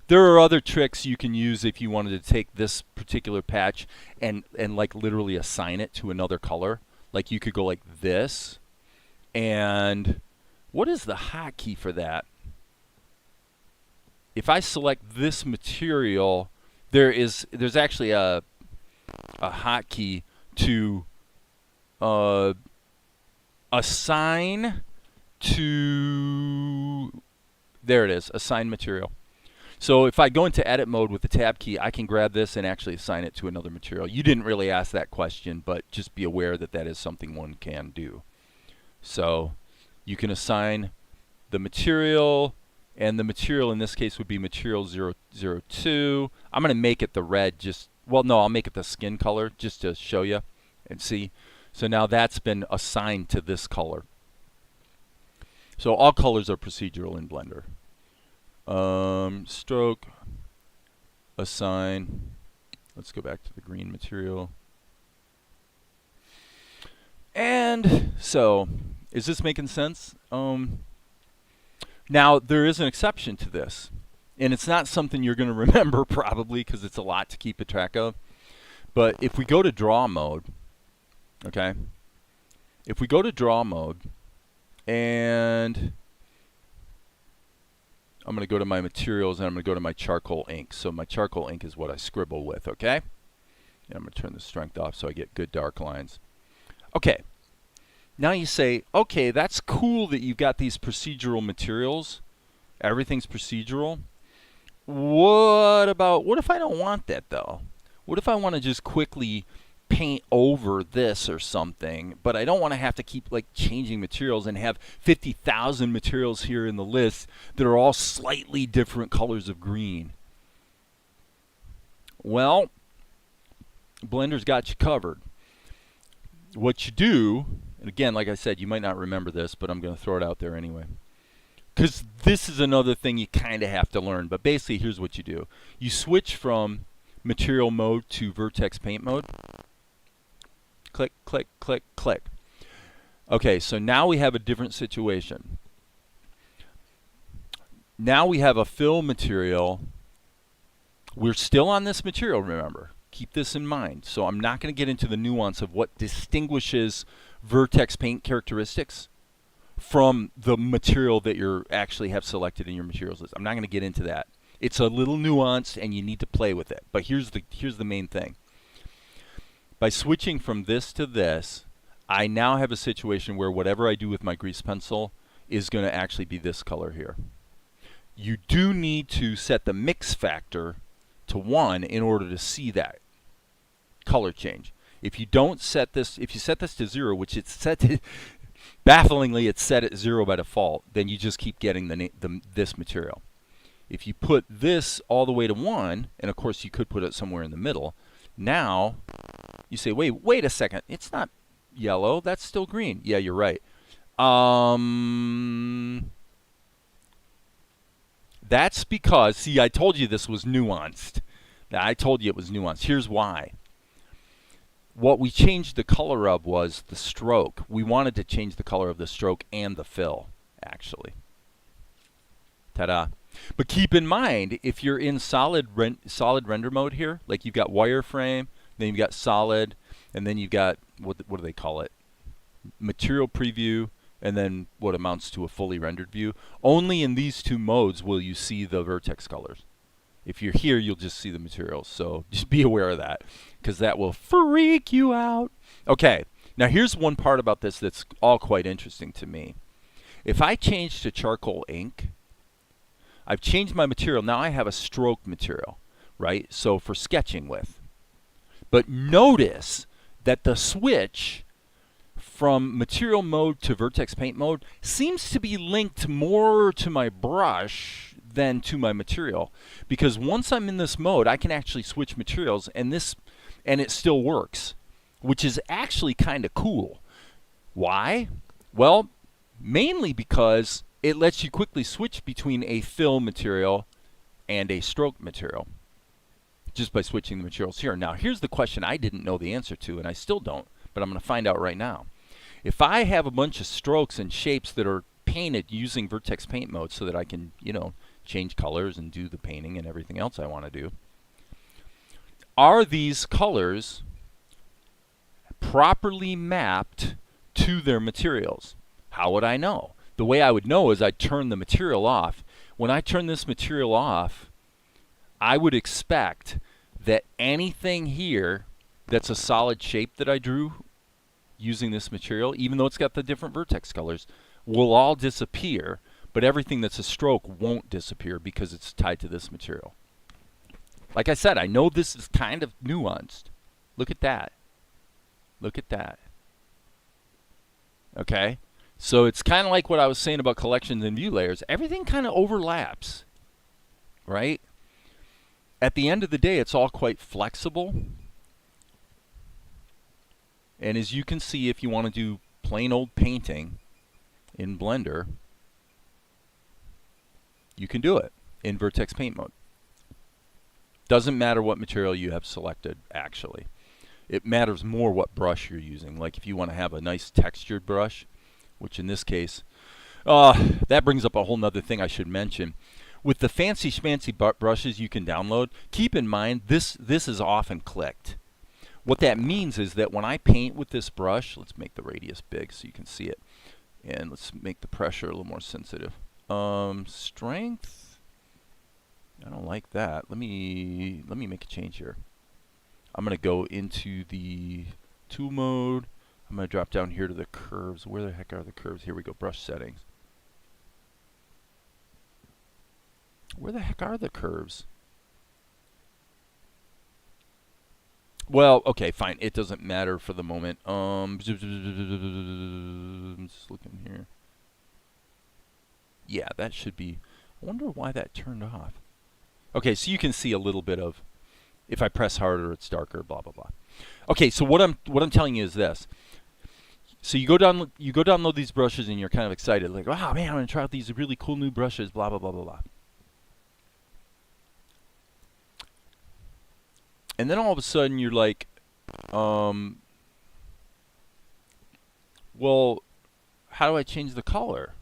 There are other tricks you can use if you wanted to take this particular patch and like literally assign it to another color. Like you could go like this. And what is the hotkey for that? If I select this material, there's actually a hotkey to assign to, there it is, assign material. So if I go into edit mode with the tab key, I can grab this and actually assign it to another material. You didn't really ask that question, but just be aware that that is something one can do. So you can assign the material, and the material in this case would be material 002. I'm going to make it the red, well, no, I'll make it the skin color just to show you and see. So now that's been assigned to this color. So all colors are procedural in Blender. Stroke, assign. Let's go back to the green material. And so, is this making sense? Now, there is an exception to this. And it's not something you're going to remember probably because it's a lot to keep a track of. But if we go to draw mode, okay? If we go to draw mode and I'm going to go to my materials, and I'm going to go to my charcoal ink. So my charcoal ink is what I scribble with, okay? And I'm going to turn the strength off so I get good dark lines. Okay. Now you say, okay, that's cool that you've got these procedural materials. Everything's procedural. What if I don't want that, though? What if I want to just quickly paint over this or something, but I don't want to have to keep like changing materials and have 50,000 materials here in the list that are all slightly different colors of green? Well, Blender's got you covered. What you do, and again, like I said, you might not remember this, but I'm going to throw it out there anyway, because this is another thing you kind of have to learn. But basically, here's what you do. You switch from material mode to vertex paint mode. Click, click, click, click. Okay, so now we have a different situation. Now we have a fill material. We're still on this material, remember. Keep this in mind. So I'm not going to get into the nuance of what distinguishes vertex paint characteristics from the material that you actually have selected in your materials list. I'm not going to get into that. It's a little nuanced, and you need to play with it. But here's the main thing. By switching from this to this, I now have a situation where whatever I do with my grease pencil is going to actually be this color here. You do need to set the mix factor to 1 in order to see that color change. If you don't set this, if you set this to 0, which it's set to, bafflingly it's set at 0 by default, then you just keep getting this material. If you put this all the way to 1, and of course you could put it somewhere in the middle, now you say, wait a second, it's not yellow, that's still green. Yeah, you're right. That's because, see, I told you this was nuanced. I told you it was nuanced. Here's why. What we changed the color of was the stroke. We wanted to change the color of the stroke and the fill, actually. Ta-da. But keep in mind, if you're in solid render mode here, like you've got wireframe, then you've got solid, and then you've got, what do they call it? Material preview, and then what amounts to a fully rendered view. Only in these two modes will you see the vertex colors. If you're here, you'll just see the materials. So just be aware of that, because that will freak you out. Okay, now here's one part about this that's all quite interesting to me. If I change to charcoal ink, I've changed my material. Now I have a stroke material, right? So for sketching with. But notice that the switch from material mode to vertex paint mode seems to be linked more to my brush than to my material, because once I'm in this mode, I can actually switch materials, and it still works, which is actually kind of cool. Why? Well, mainly because it lets you quickly switch between a fill material and a stroke material just by switching the materials here. Now, here's the question I didn't know the answer to, and I still don't, but I'm going to find out right now. If I have a bunch of strokes and shapes that are painted using vertex paint mode so that I can, change colors and do the painting and everything else I want to do, are these colors properly mapped to their materials? How would I know? The way I would know is I'd turn the material off. When I turn this material off, I would expect that anything here that's a solid shape that I drew using this material, even though it's got the different vertex colors, will all disappear, but everything that's a stroke won't disappear because it's tied to this material. Like I said, I know this is kind of nuanced. Look at that. Look at that. Okay? So it's kind of like what I was saying about collections and view layers. Everything kind of overlaps, right? At the end of the day, it's all quite flexible. And as you can see, if you want to do plain old painting in Blender, you can do it in vertex paint mode. Doesn't matter what material you have selected, actually. It matters more what brush you're using. Like if you want to have a nice textured brush, which in this case, that brings up a whole nother thing I should mention. With the fancy schmancy brushes you can download, keep in mind this is often clicked. What that means is that when I paint with this brush, let's make the radius big so you can see it, and let's make the pressure a little more sensitive. Strength, I don't like that. Let me make a change here. I'm going to go into the tool mode. I'm going to drop down here to the curves. Where the heck are the curves? Here we go, brush settings. Where the heck are the curves? Well, okay, fine. It doesn't matter for the moment. I'm just looking here. Yeah, that should be. I wonder why that turned off. Okay, so you can see a little bit of, if I press harder, it's darker. Blah blah blah. Okay, so what I'm telling you is this. So you go download these brushes and you're kind of excited, like, wow, man, I'm gonna try out these really cool new brushes. Blah blah blah blah blah. And then all of a sudden you're like, well, how do I change the color?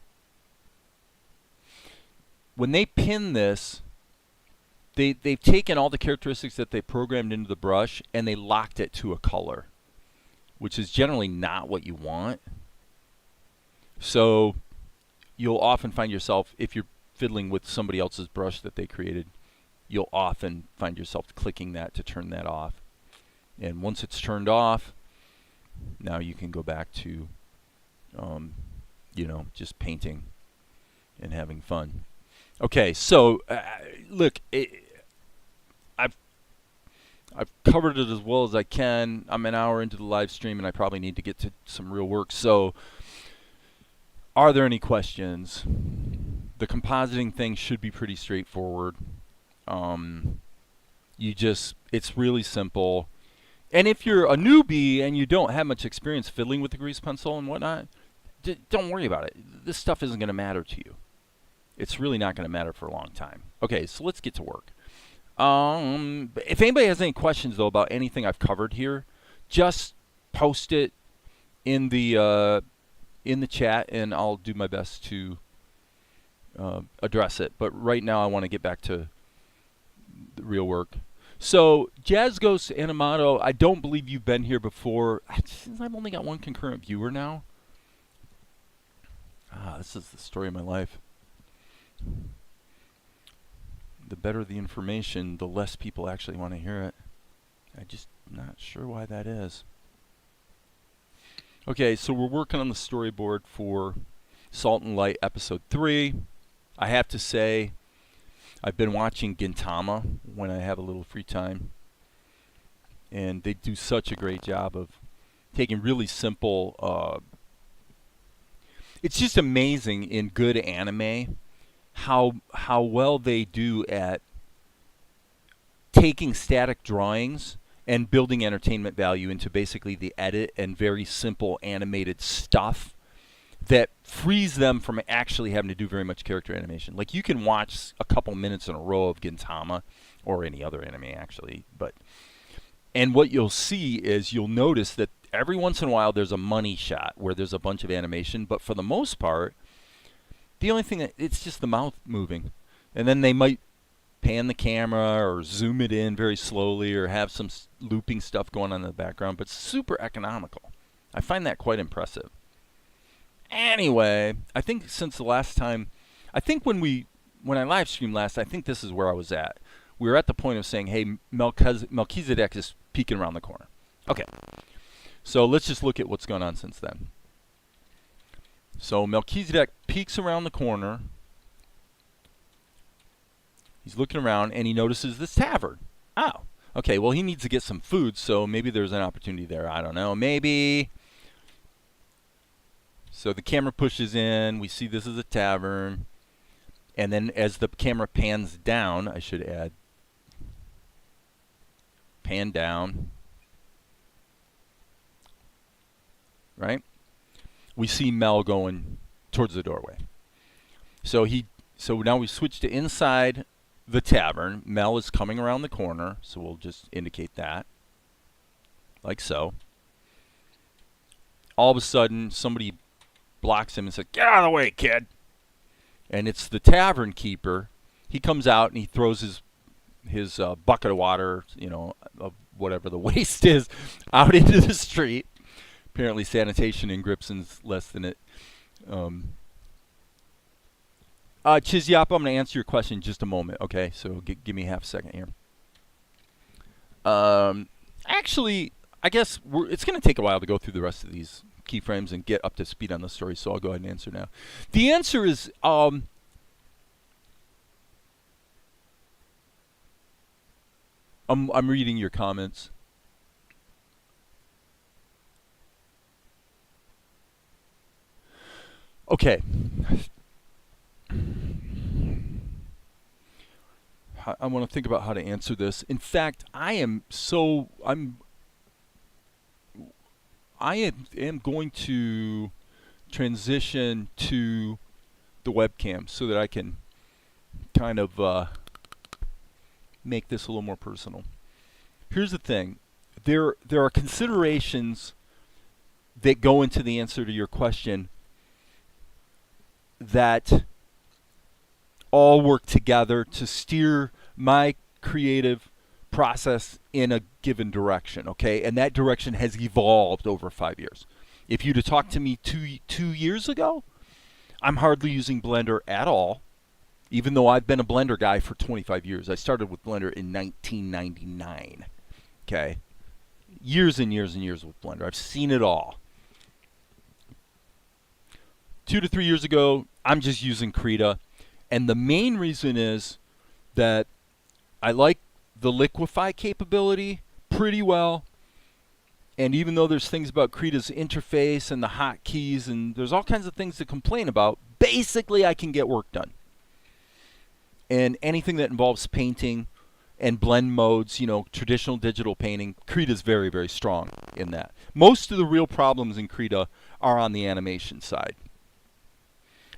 When they pin this, they've taken all the characteristics that they programmed into the brush and they locked it to a color, which is generally not what you want. So you'll often find yourself, if you're fiddling with somebody else's brush that they created, you'll often find yourself clicking that to turn that off. And once it's turned off, now you can go back to, just painting and having fun. Okay, so look, I've covered it as well as I can. I'm an hour into the live stream, and I probably need to get to some real work. So, are there any questions? The compositing thing should be pretty straightforward. It's really simple. And if you're a newbie and you don't have much experience fiddling with the grease pencil and whatnot, don't worry about it. This stuff isn't going to matter to you. It's really not going to matter for a long time. Okay, so let's get to work. If anybody has any questions, though, about anything I've covered here, just post it in the chat, and I'll do my best to address it. But right now, I want to get back to the real work. So, Jazz Ghost Animato, I don't believe you've been here before. Since I've only got one concurrent viewer now. This is the story of my life. The better the information, the less people actually want to hear it. I'm just not sure why that is. Okay, so we're working on the storyboard for Salt and Light Episode 3. I have to say, I've been watching Gintama when I have a little free time. And they do such a great job of taking really simple... it's just amazing in good anime how well they do at taking static drawings and building entertainment value into basically the edit and very simple animated stuff that frees them from actually having to do very much character animation. Like, you can watch a couple minutes in a row of Gintama, or any other anime actually, and what you'll see is you'll notice that every once in a while there's a money shot where there's a bunch of animation, but for the most part, the only thing it's just the mouth moving. And then they might pan the camera or zoom it in very slowly or have some looping stuff going on in the background, but super economical. I find that quite impressive. Anyway, I think since the last time, I think when I live streamed last, I think this is where I was at. We were at the point of saying, hey, Melchizedek is peeking around the corner. Okay, so let's just look at what's gone on since then. So Melchizedek peeks around the corner. He's looking around, and he notices this tavern. Oh, okay, well, he needs to get some food, so maybe there's an opportunity there. I don't know, maybe. So the camera pushes in. We see this is a tavern. And then as the camera pans down, I should add, pan down, right? We see Mel going towards the doorway. So now we switch to inside the tavern. Mel is coming around the corner, so we'll just indicate that, like so. All of a sudden, somebody blocks him and says, "Get out of the way, kid!" And it's the tavern keeper. He comes out and he throws his bucket of water, of whatever the waste is, out into the street. Apparently sanitation in Gripson's less than it. Chizyap, I'm going to answer your question in just a moment. Okay, so give me half a second here. Actually, I guess it's going to take a while to go through the rest of these keyframes and get up to speed on the story, so I'll go ahead and answer now. The answer is I'm reading your comments. Okay. I want to think about how to answer this. In fact, I am going to transition to the webcam so that I can kind of make this a little more personal. Here's the thing. There are considerations that go into the answer to your question that all work together to steer my creative process in a given direction, okay? And that direction has evolved over 5 years. If you'd have talked to me two years ago, I'm hardly using Blender at all, even though I've been a Blender guy for 25 years. I started with Blender in 1999, okay? Years and years and years with Blender. I've seen it all. 2 to 3 years ago, I'm just using Krita. And the main reason is that I like the liquefy capability pretty well. And even though there's things about Krita's interface and the hotkeys, and there's all kinds of things to complain about, basically I can get work done. And anything that involves painting and blend modes, you know, traditional digital painting, Krita's very, very strong in that. Most of the real problems in Krita are on the animation side.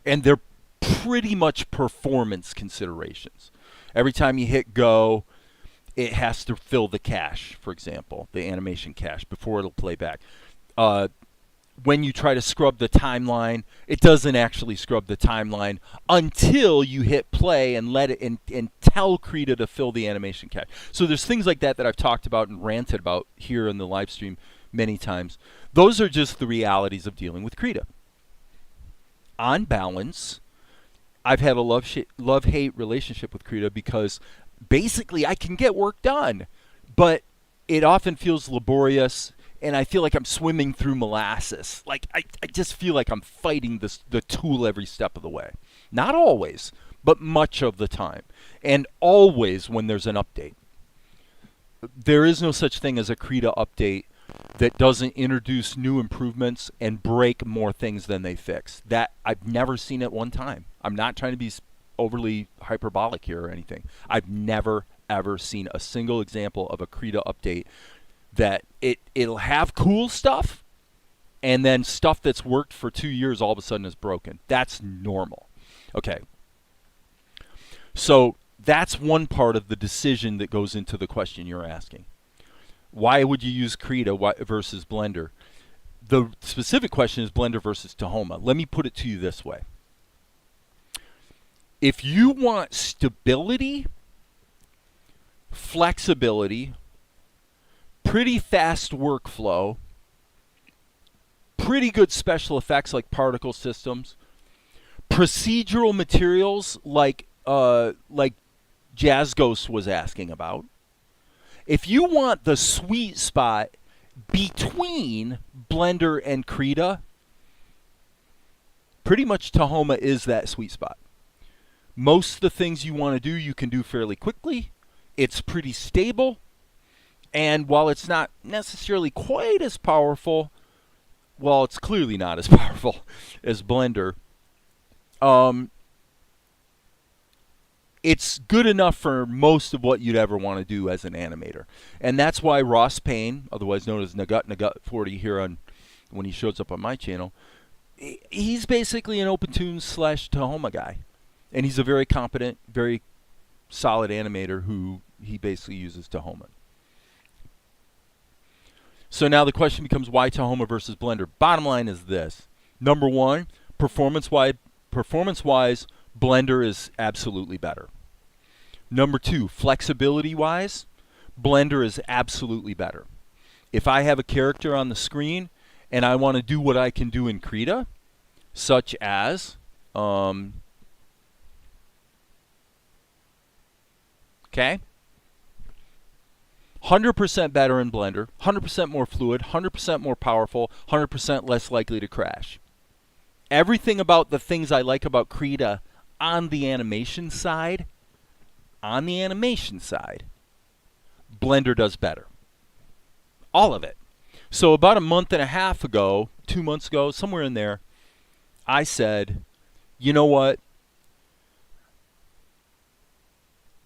And they're pretty much performance considerations. Every time you hit go, it has to fill the cache, for example, the animation cache, before it'll play back. When you try to scrub the timeline, it doesn't actually scrub the timeline until you hit play and let it and tell Krita to fill the animation cache. So there's things like that that I've talked about and ranted about here in the live stream many times. Those are just the realities of dealing with Krita. On balance, I've had a love-hate relationship with Krita because basically I can get work done, but it often feels laborious, and I feel like I'm swimming through molasses. Like I just feel like I'm fighting the tool every step of the way. Not always, but much of the time. And always when there's an update. There is no such thing as a Krita update that doesn't introduce new improvements and break more things than they fix. That I've never seen it one time. I'm not trying to be overly hyperbolic here or anything. I've never ever seen a single example of a Krita update that it'll have cool stuff and then stuff that's worked for 2 years all of a sudden is broken. That's normal. Okay. So that's one part of the decision that goes into the question you're asking. Why would you use Krita versus Blender? The specific question is Blender versus Tahoma. Let me put it to you this way. If you want stability, flexibility, pretty fast workflow, pretty good special effects like particle systems, procedural materials like Jazz Ghost was asking about, if you want the sweet spot between Blender and Krita, pretty much Tahoma is that sweet spot. Most of the things you want to do, you can do fairly quickly. It's pretty stable. And while it's not necessarily quite as powerful, well, it's clearly not as powerful as Blender, it's good enough for most of what you'd ever want to do as an animator. And that's why Ross Payne, otherwise known as Nugget40 here on when he shows up on my channel, he's basically an OpenToonz / Tahoma guy. And he's a very competent, very solid animator who he basically uses Tahoma. So now the question becomes, why Tahoma versus Blender? Bottom line is this. Number one, performance-wise, Blender is absolutely better. Number two, flexibility-wise, Blender is absolutely better. If I have a character on the screen and I want to do what I can do in Krita, such as Okay? 100% better in Blender, 100% more fluid, 100% more powerful, 100% less likely to crash. Everything about the things I like about Krita on the animation side, Blender does better. All of it. So about a month and a half ago, 2 months ago, somewhere in there, I said, you know what?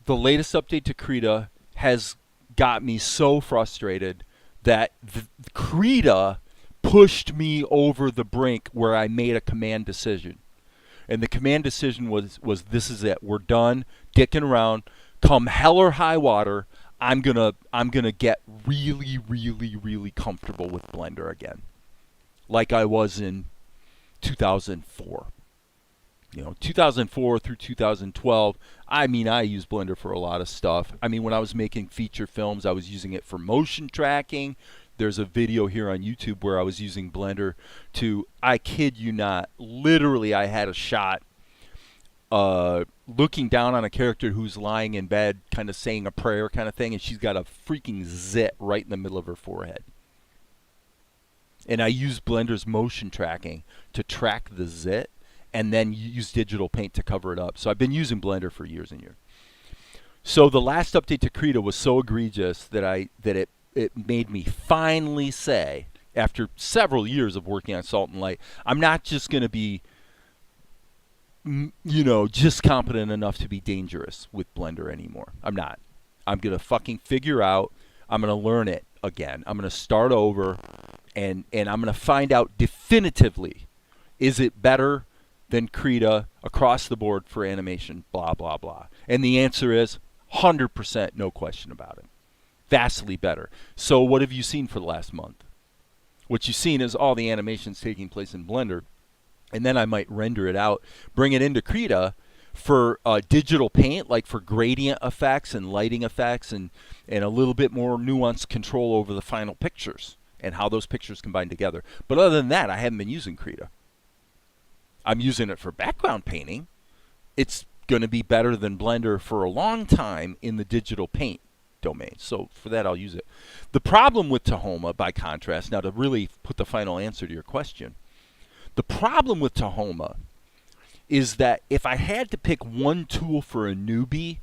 The latest update to Krita has got me so frustrated that Krita pushed me over the brink where I made a command decision. And the command decision was this is it. We're done dicking around. Come hell or high water, I'm gonna get really, really, really comfortable with Blender again. Like I was in 2004. 2004 through 2012, I used Blender for a lot of stuff. When I was making feature films, I was using it for motion tracking. There's a video here on YouTube where I was using Blender to, I kid you not, literally I had a shot looking down on a character who's lying in bed, kind of saying a prayer kind of thing, and she's got a freaking zit right in the middle of her forehead. And I used Blender's motion tracking to track the zit, and then use digital paint to cover it up. So I've been using Blender for years and years. So the last update to Krita was so egregious that it made me finally say, after several years of working on Salt and Light, I'm not just going to be, just competent enough to be dangerous with Blender anymore. I'm not. I'm going to fucking figure out, I'm going to learn it again. I'm going to start over, and I'm going to find out definitively, is it better than Krita across the board for animation, blah, blah, blah. And the answer is 100%, no question about it. Vastly better. So what have you seen for the last month? What you've seen is all the animations taking place in Blender, and then I might render it out, bring it into Krita for digital paint, like for gradient effects and lighting effects and a little bit more nuanced control over the final pictures and how those pictures combine together. But other than that, I haven't been using Krita. I'm using it for background painting. It's going to be better than Blender for a long time in the digital paint domain. So for that, I'll use it. The problem with Tahoma, by contrast, now to really put the final answer to your question, the problem with Tahoma is that if I had to pick one tool for a newbie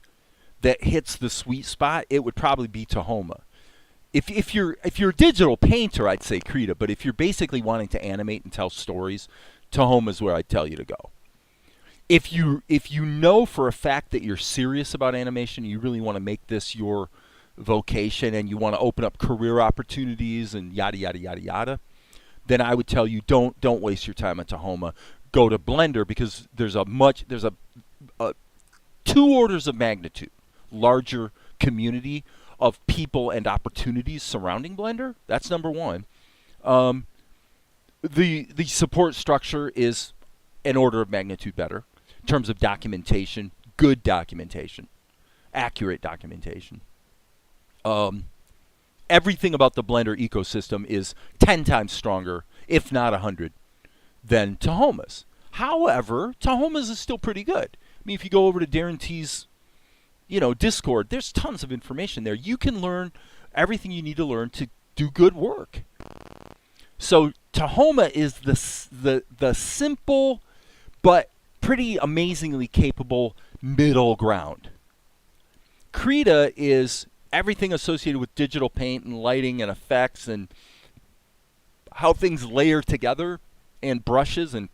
that hits the sweet spot, it would probably be Tahoma. If you're a digital painter, I'd say Krita, but if you're basically wanting to animate and tell stories, Tahoma is where I tell you to go. If you know for a fact that you're serious about animation, you really want to make this your vocation, and you want to open up career opportunities and yada yada yada yada, then I would tell you don't waste your time at Tahoma. Go to Blender, because there's a 2 orders of magnitude larger community of people and opportunities surrounding Blender. That's number one. The support structure is an order of magnitude better in terms of documentation, good documentation, accurate documentation. Everything about the Blender ecosystem is 10 times stronger, if not 100, than Tahoma's. However, Tahoma's is still pretty good. If you go over to Darren T's, Discord, there's tons of information there. You can learn everything you need to learn to do good work. So Tahoma is the simple but pretty amazingly capable middle ground. Krita is everything associated with digital paint and lighting and effects and how things layer together and brushes and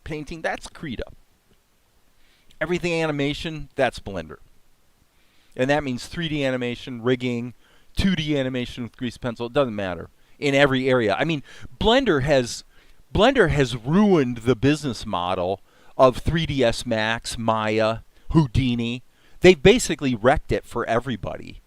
painting. That's Krita. Everything animation, that's Blender. And that means 3D animation, rigging, 2D animation with grease pencil. It doesn't matter. In every area. Blender has ruined the business model of 3ds Max, Maya, Houdini. They've basically wrecked it for everybody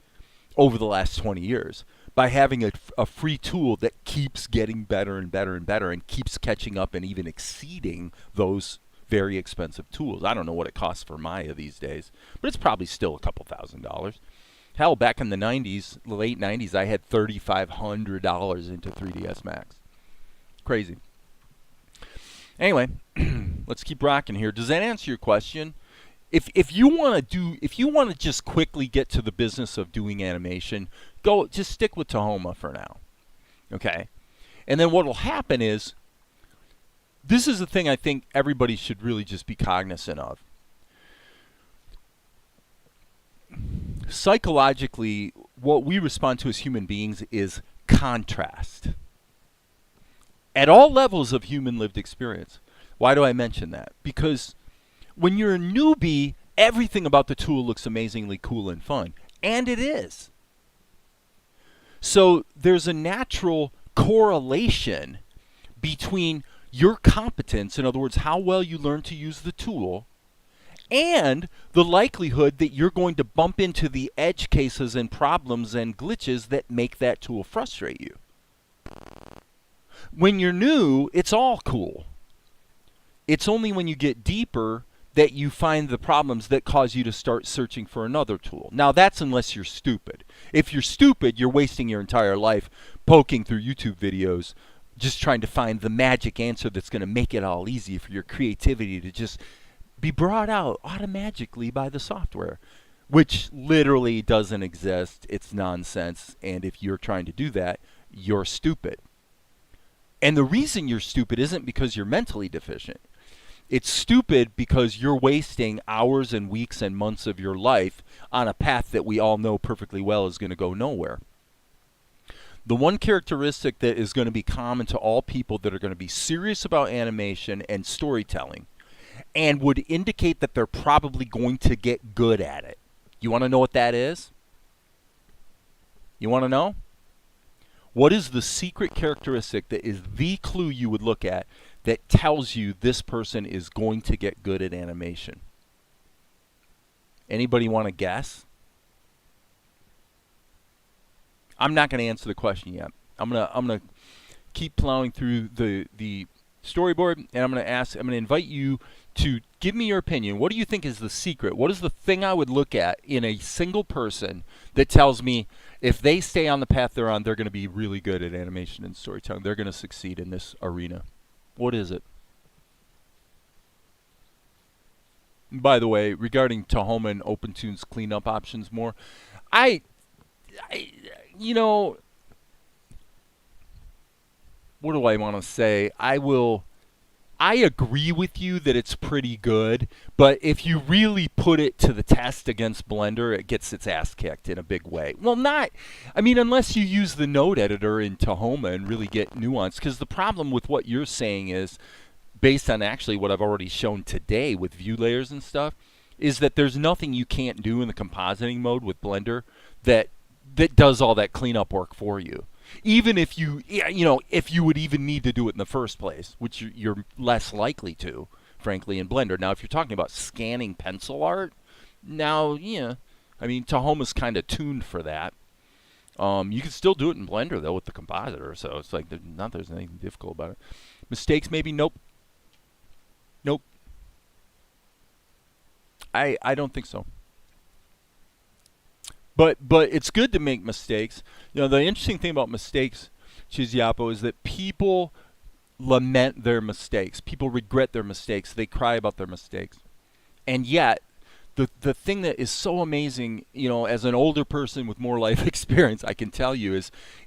over the last 20 years by having a free tool that keeps getting better and better and better and keeps catching up and even exceeding those very expensive tools. I don't know what it costs for Maya these days, but it's probably still a couple $1,000s. Hell, back in the 90s, late 90s, I had $3,500 into 3ds Max. Crazy. Anyway, let's keep rocking here. Does that answer your question? If you want to just quickly get to the business of doing animation, just stick with Tahoma for now. Okay? And then what will happen is, this is the thing I think everybody should really just be cognizant of. Psychologically, what we respond to as human beings is contrast. At all levels of human lived experience. Why do I mention that? Because when you're a newbie, everything about the tool looks amazingly cool and fun. And it is. So there's a natural correlation between your competence, in other words, how well you learn to use the tool, and the likelihood that you're going to bump into the edge cases and problems and glitches that make that tool frustrate you. When you're new, it's all cool. It's only when you get deeper that you find the problems that cause you to start searching for another tool. Now, that's unless you're stupid. If you're stupid, you're wasting your entire life poking through YouTube videos, just trying to find the magic answer that's going to make it all easy for your creativity to just be brought out automatically by the software, which literally doesn't exist. It's nonsense. And if you're trying to do that, you're stupid. And the reason you're stupid isn't because you're mentally deficient. It's stupid because you're wasting hours and weeks and months of your life on a path that we all know perfectly well is going to go nowhere. The one characteristic that is going to be common to all people that are going to be serious about animation and storytelling and would indicate that they're probably going to get good at it. You want to know what that is? You want to know? What is the secret characteristic that is the clue you would look at that tells you this person is going to get good at animation? Anybody want to guess? I'm not going to answer the question yet. I'm gonna keep plowing through the storyboard, and I'm going to invite you to give me your opinion. What do you think is the secret? What is the thing I would look at in a single person that tells me if they stay on the path they're on, they're going to be really good at animation and storytelling. They're going to succeed in this arena. What is it? By the way, regarding Tahoma and OpenToonz cleanup options more, you know, what do I want to say? I agree with you that it's pretty good, but if you really put it to the test against Blender, it gets its ass kicked in a big way. Well, unless you use the node editor in Tahoma and really get nuance, because the problem with what you're saying is, based on actually what I've already shown today with view layers and stuff, is that there's nothing you can't do in the compositing mode with Blender that does all that cleanup work for you. Even if if you would even need to do it in the first place, which you're less likely to, frankly, in Blender. Now, if you're talking about scanning pencil art, now, Tahoma's kind of tuned for that. You can still do it in Blender, though, with the compositor, so it's like there's anything difficult about it. Mistakes, maybe? Nope. I don't think so. But it's good to make mistakes. The interesting thing about mistakes, Chiziapo, is that people lament their mistakes. People regret their mistakes. They cry about their mistakes. And yet, the thing that is so amazing, as an older person with more life experience, I can tell you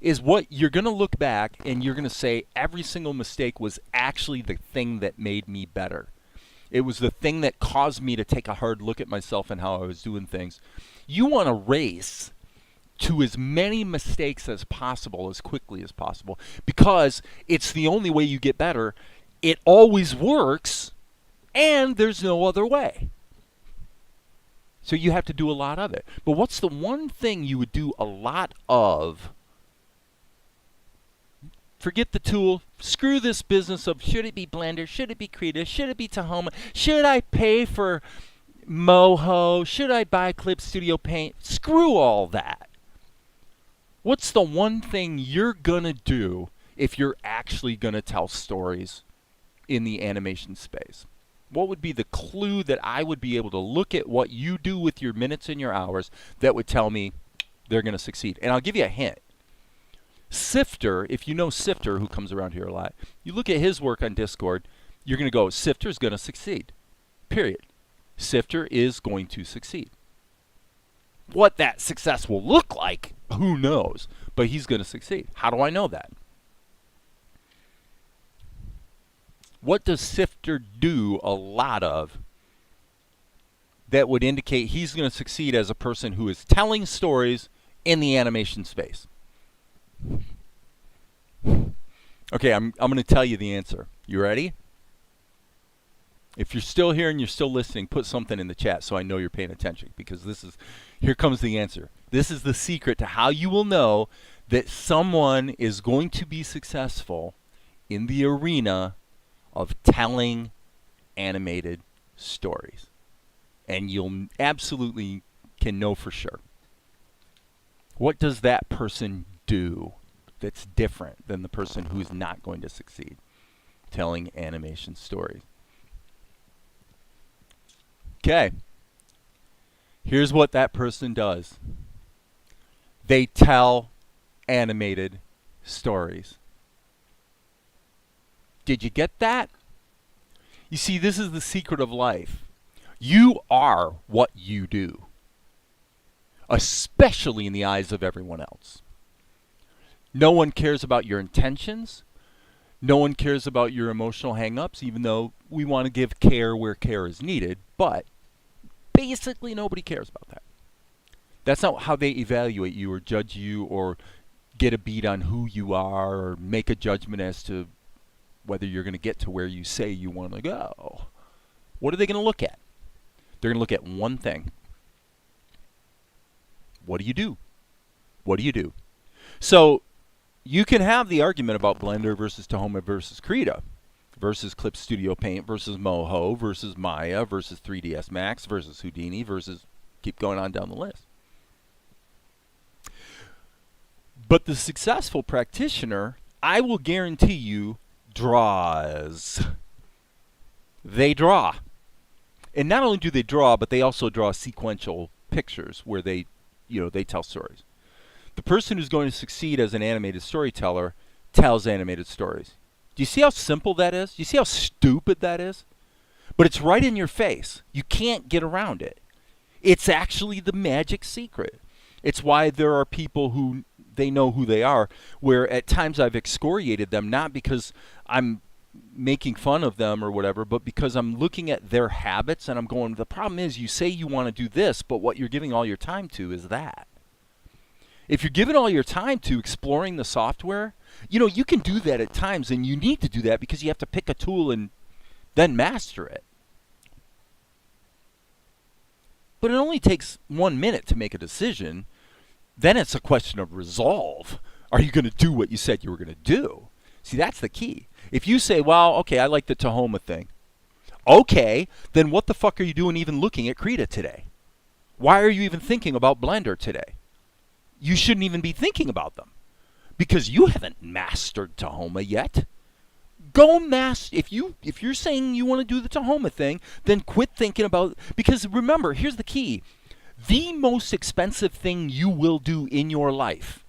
is what you're going to look back and you're going to say every single mistake was actually the thing that made me better. It was the thing that caused me to take a hard look at myself and how I was doing things. You want to race to as many mistakes as possible, as quickly as possible, because it's the only way you get better. It always works, and there's no other way. So you have to do a lot of it. But what's the one thing you would do a lot of? Forget the tool. Screw this business of should it be Blender, should it be Krita, should it be Tahoma, should I pay for Moho, should I buy Clip Studio Paint? Screw all that. What's the one thing you're going to do if you're actually going to tell stories in the animation space? What would be the clue that I would be able to look at what you do with your minutes and your hours that would tell me they're going to succeed? And I'll give you a hint. Sifter, if you know Sifter, who comes around here a lot, you look at his work on Discord, you're going to go, Sifter's going to succeed. Period. Sifter is going to succeed. What that success will look like, who knows? But he's going to succeed. How do I know that? What does Sifter do a lot of that would indicate he's going to succeed as a person who is telling stories in the animation space? Okay, I'm going to tell you the answer. You ready? If you're still here and you're still listening, put something in the chat so I know you're paying attention, because here comes the answer. This is the secret to how you will know that someone is going to be successful in the arena of telling animated stories. And you'll absolutely can know for sure. What does that person do that's different than the person who's not going to succeed telling animation stories? Okay. Here's what that person does. They tell animated stories. Did you get that? You see, this is the secret of life. You are what you do, especially in the eyes of everyone else. No one cares about your intentions. No one cares about your emotional hang-ups, even though we want to give care where care is needed. But basically nobody cares about that. That's not how they evaluate you or judge you or get a beat on who you are or make a judgment as to whether you're going to get to where you say you want to go. What are they going to look at? They're going to look at one thing. What do you do? What do you do? So you can have the argument about Blender versus Tahoma versus Krita versus Clip Studio Paint versus Moho versus Maya versus 3ds Max versus Houdini versus keep going on down the list. But the successful practitioner, I will guarantee you, draws. They draw. And not only do they draw, but they also draw sequential pictures where they tell stories. The person who's going to succeed as an animated storyteller tells animated stories. Do you see how simple that is? Do you see how stupid that is? But it's right in your face. You can't get around it. It's actually the magic secret. It's why there are people who they know who they are, where at times I've excoriated them, not because I'm making fun of them or whatever, but because I'm looking at their habits and I'm going, the problem is you say you want to do this, but what you're giving all your time to is that. If you're giving all your time to exploring the software, you can do that at times, and you need to do that because you have to pick a tool and then master it. But it only takes 1 minute to make a decision. Then it's a question of resolve. Are you going to do what you said you were going to do? See, that's the key. If you say, well, okay, I like the Tahoma thing. Okay, then what the fuck are you doing even looking at Krita today? Why are you even thinking about Blender today? You shouldn't even be thinking about them because you haven't mastered Tahoma yet. Go master. If you're saying you want to do the Tahoma thing, then quit thinking about, because remember, here's the key. The most expensive thing you will do in your life,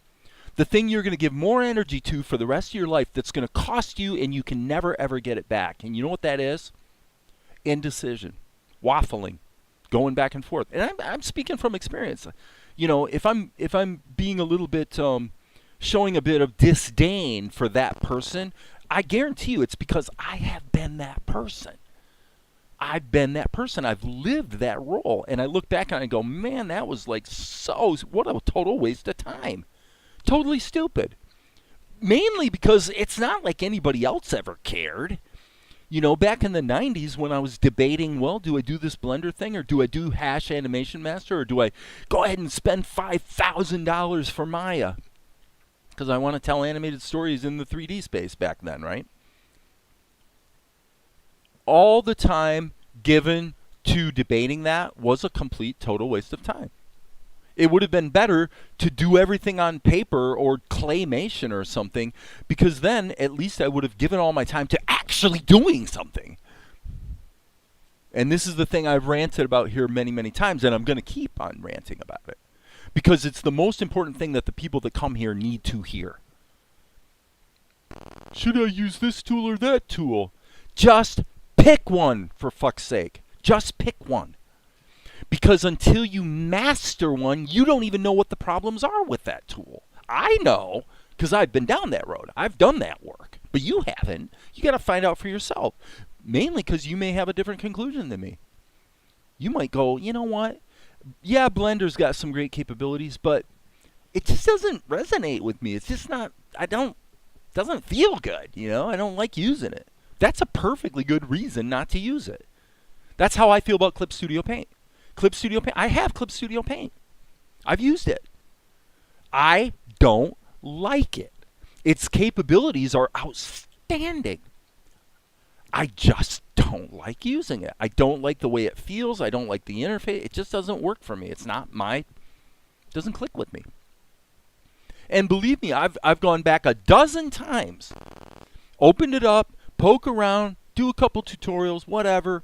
the thing you're going to give more energy to for the rest of your life that's going to cost you and you can never ever get it back. And you know what that is? Indecision, waffling, going back and forth. And I'm speaking from experience. If I'm being a little bit showing a bit of disdain for that person, I guarantee you it's because I have been that person. I've been that person. I've lived that role. And I look back and I go, man, that was what a total waste of time. Totally stupid. Mainly because it's not like anybody else ever cared. Back in the 90s when I was debating, well, do I do this Blender thing or do I do Hash Animation Master or do I go ahead and spend $5,000 for Maya? Because I want to tell animated stories in the 3D space back then, right? All the time given to debating that was a complete total waste of time. It would have been better to do everything on paper or claymation or something, because then at least I would have given all my time to actually doing something. And this is the thing I've ranted about here many, many times, and I'm going to keep on ranting about it. Because it's the most important thing that the people that come here need to hear. Should I use this tool or that tool? Just pick one, for fuck's sake. Just pick one. Because until you master one, you don't even know what the problems are with that tool. I know, because I've been down that road. I've done that work. But you haven't. You got to find out for yourself. Mainly because you may have a different conclusion than me. You might go, you know what? Yeah, Blender's got some great capabilities, but it just doesn't resonate with me. It's just not, doesn't feel good, you know? I don't like using it. That's a perfectly good reason not to use it. That's how I feel about Clip Studio Paint. Clip Studio Paint, I have Clip Studio Paint. I've used it. I don't like it. Its capabilities are outstanding. I just don't like using it. I don't like the way it feels. I don't like the interface. It just doesn't work for me. It's not it doesn't click with me. And believe me, I've gone back a dozen times, opened it up, poke around, do a couple tutorials, whatever.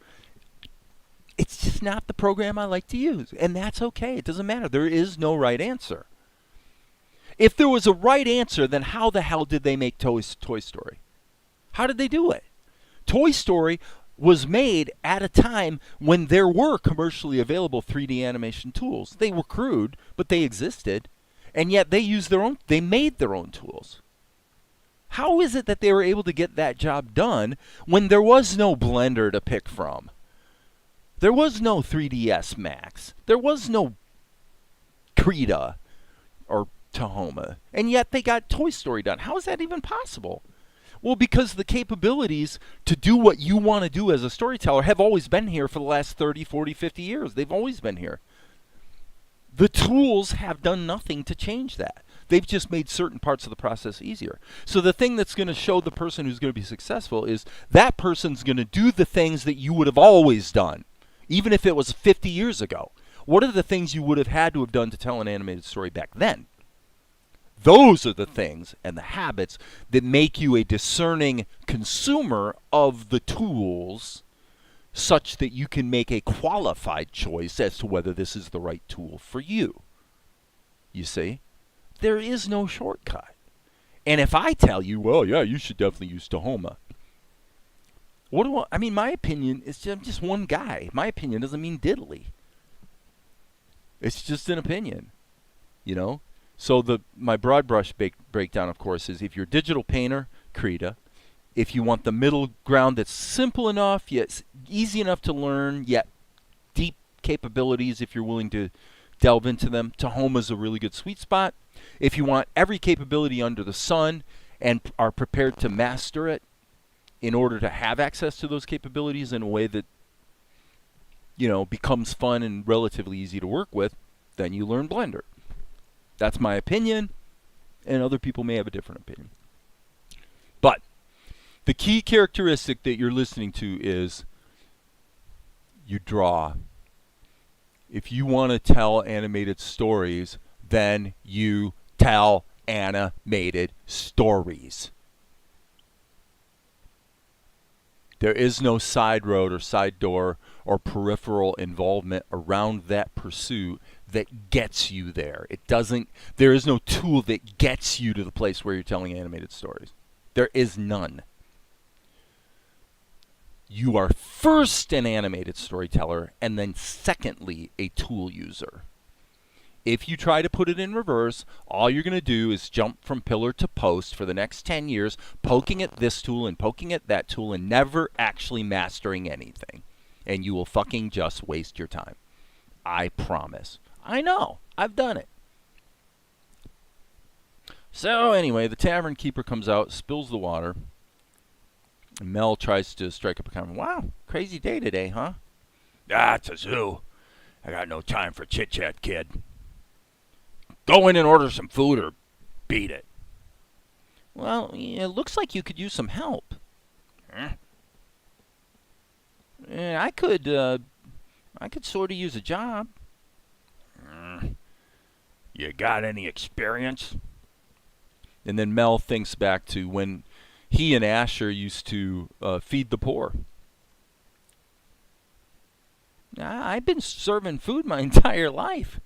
It's just not the program I like to use. And that's okay. It doesn't matter. There is no right answer. If there was a right answer, then how the hell did they make Toy Story? How did they do it? Toy Story was made at a time when there were commercially available 3D animation tools. They were crude, but they existed. And yet they made their own tools. How is it that they were able to get that job done when there was no Blender to pick from? There was no 3ds Max. There was no Krita or Tahoma. And yet they got Toy Story done. How is that even possible? Well, because the capabilities to do what you want to do as a storyteller have always been here for the last 30, 40, 50 years. They've always been here. The tools have done nothing to change that. They've just made certain parts of the process easier. So the thing that's going to show the person who's going to be successful is that person's going to do the things that you would have always done, even if it was 50 years ago. What are the things you would have had to have done to tell an animated story back then? Those are the things and the habits that make you a discerning consumer of the tools such that you can make a qualified choice as to whether this is the right tool for you. You see? There is no shortcut. And if I tell you, well, yeah, you should definitely use Tahoma. I mean, my opinion is I'm just one guy. My opinion doesn't mean diddly. It's just an opinion, you know? So my broad brush breakdown, of course, is if you're a digital painter, Krita. If you want the middle ground that's simple enough, yet easy enough to learn, yet deep capabilities if you're willing to delve into them, Tahoma's a really good sweet spot. If you want every capability under the sun and are prepared to master it in order to have access to those capabilities in a way that, you know, becomes fun and relatively easy to work with, then you learn Blender. That's my opinion, and other people may have a different opinion. But the key characteristic that you're listening to is you draw. If you want to tell animated stories, then you tell animated stories. There is no side road or side door or peripheral involvement around that pursuit that gets you there. There is no tool that gets you to the place where you're telling animated stories. There is none. You are first an animated storyteller and then secondly a tool user. If you try to put it in reverse, all you're going to do is jump from pillar to post for the next 10 years, poking at this tool and poking at that tool and never actually mastering anything. And you will fucking just waste your time. I promise. I know. I've done it. So anyway, the tavern keeper comes out, spills the water. And Mel tries to strike up a comment. Wow, crazy day today, huh? Ah, it's a zoo. I got no time for chit-chat, kid. Go in and order some food or beat it. Well, it looks like you could use some help. I could sort of use a job. You got any experience? And then Mel thinks back to when he and Asher used to feed the poor. I've been serving food my entire life.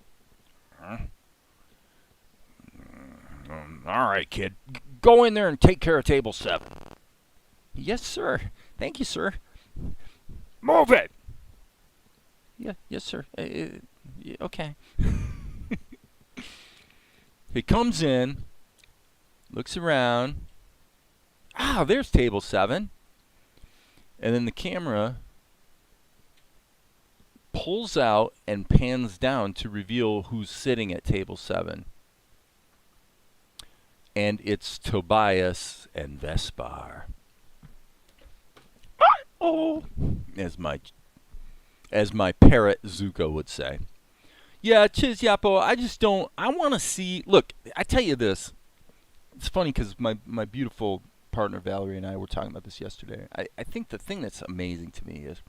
All right, kid. Go in there and take care of table 7. Yes, sir. Thank you, sir. Move it! Yeah, yes, sir. Yeah, okay. He comes in, looks around. Ah, there's table 7. And then the camera pulls out and pans down to reveal who's sitting at table 7. And it's Tobias and Vespar. Oh, as my parrot Zuko would say. Yeah, Chiz Yapo, I just don't. I want to see. Look, I tell you this. It's funny because my beautiful partner Valerie and I were talking about this yesterday. I think the thing that's amazing to me is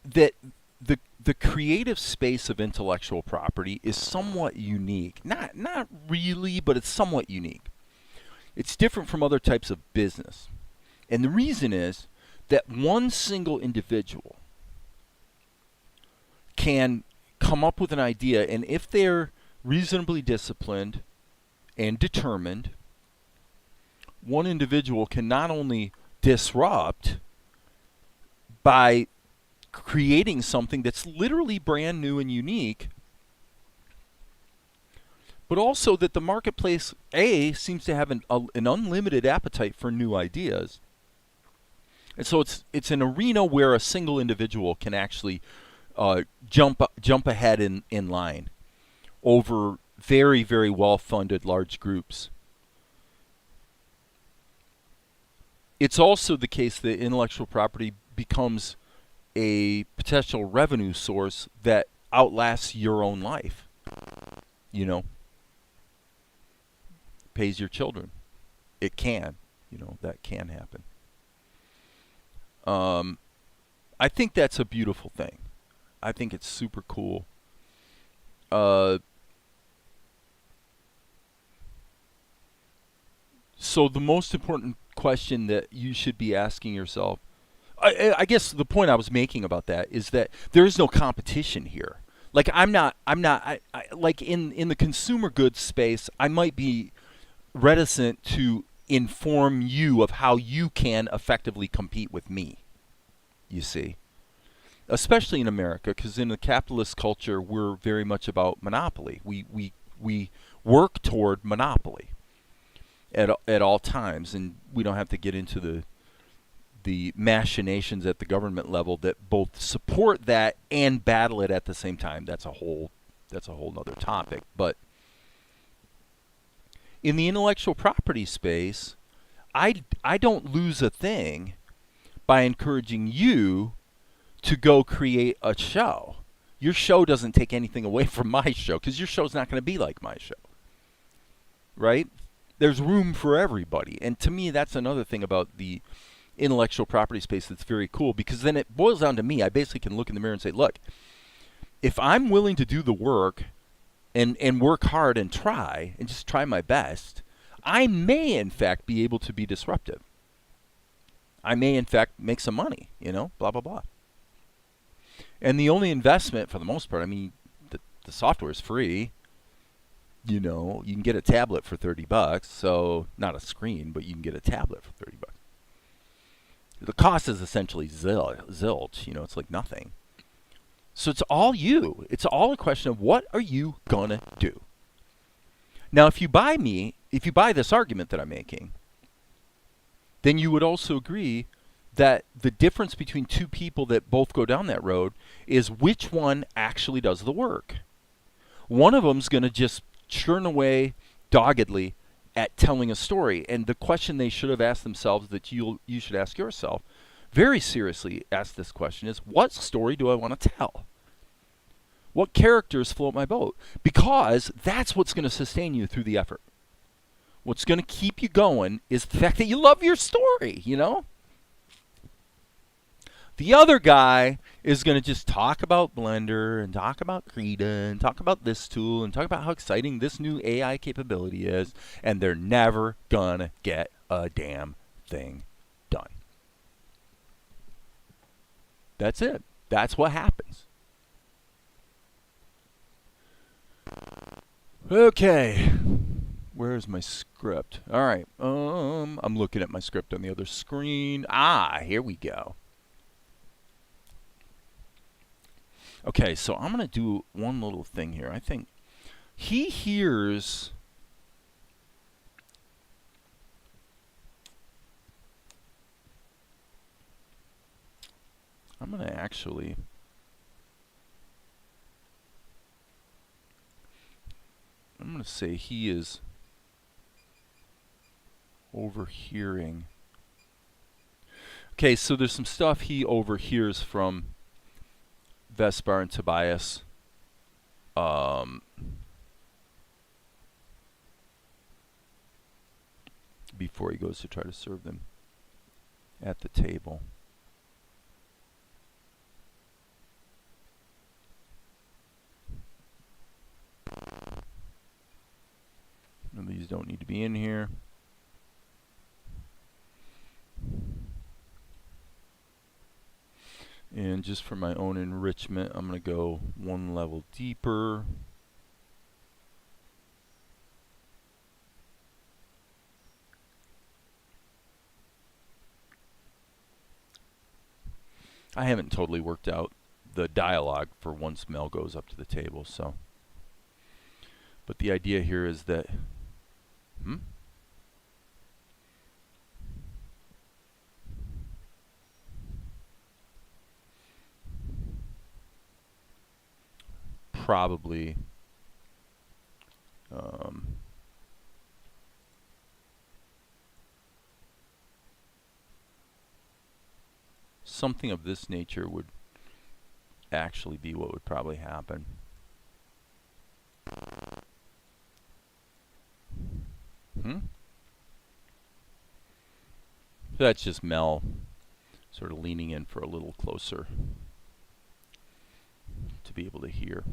that the creative space of intellectual property is somewhat unique. Not really, but it's somewhat unique. It's different from other types of business. And the reason is that one single individual can come up with an idea, and if they're reasonably disciplined and determined, one individual can not only disrupt by creating something that's literally brand new and unique, but also that the marketplace, A, seems to have an unlimited appetite for new ideas. And so it's an arena where a single individual can actually jump ahead in line over very, very well-funded large groups. It's also the case that intellectual property becomes a potential revenue source that outlasts your own life. You know, pays your children. It can. You know, that can happen. I think that's a beautiful thing. I think it's super cool. So the most important question that you should be asking yourself, I guess the point I was making about that is that there is no competition here. Like like in the consumer goods space, I might be reticent to inform you of how you can effectively compete with me. You see, especially in America, because in the capitalist culture, we're very much about monopoly. We work toward monopoly at all times, and we don't have to get into the machinations at the government level that both support that and battle it at the same time. That's a whole nother topic. But in the intellectual property space, I don't lose a thing by encouraging you to go create a show. Your show doesn't take anything away from my show, because your show's not going to be like my show. Right? There's room for everybody. And to me, that's another thing about the intellectual property space that's very cool, because then it boils down to me. I basically can look in the mirror and say, look, if I'm willing to do the work and work hard and just try my best, I may in fact be able to be disruptive. I may in fact make some money, blah, blah, blah. And the only investment, for the most part, I mean, the software is free. You can get a tablet for $30, so not a screen, but you can get a tablet for $30. The cost is essentially zilch. It's like nothing. So it's all you. It's all a question of what are you gonna do. Now, if you buy this argument that I'm making, then you would also agree that the difference between two people that both go down that road is which one actually does the work. One of them's going to just churn away doggedly at telling a story. And the question they should have asked themselves, that you should ask yourself, very seriously ask this question, is what story do I want to tell? What characters float my boat? Because that's what's going to sustain you through the effort. What's going to keep you going is the fact that you love your story, The other guy is going to just talk about Blender and talk about Krita and talk about this tool and talk about how exciting this new AI capability is, and they're never going to get a damn thing done. That's it. That's what happens. Okay. Where's my script? All right. I'm looking at my script on the other screen. Ah, here we go. Okay, so I'm going to do one little thing here. I think he hears... I'm going to actually... I'm going to say he is overhearing. Okay, so there's some stuff he overhears from Vespar and Tobias. Before he goes to try to serve them at the table. And these don't need to be in here. And just for my own enrichment, I'm going to go one level deeper. I haven't totally worked out the dialogue for once Mel goes up to the table, so. But the idea here is that, probably something of this nature would actually be what would probably happen. That's just Mel sort of leaning in for a little closer to be able to hear.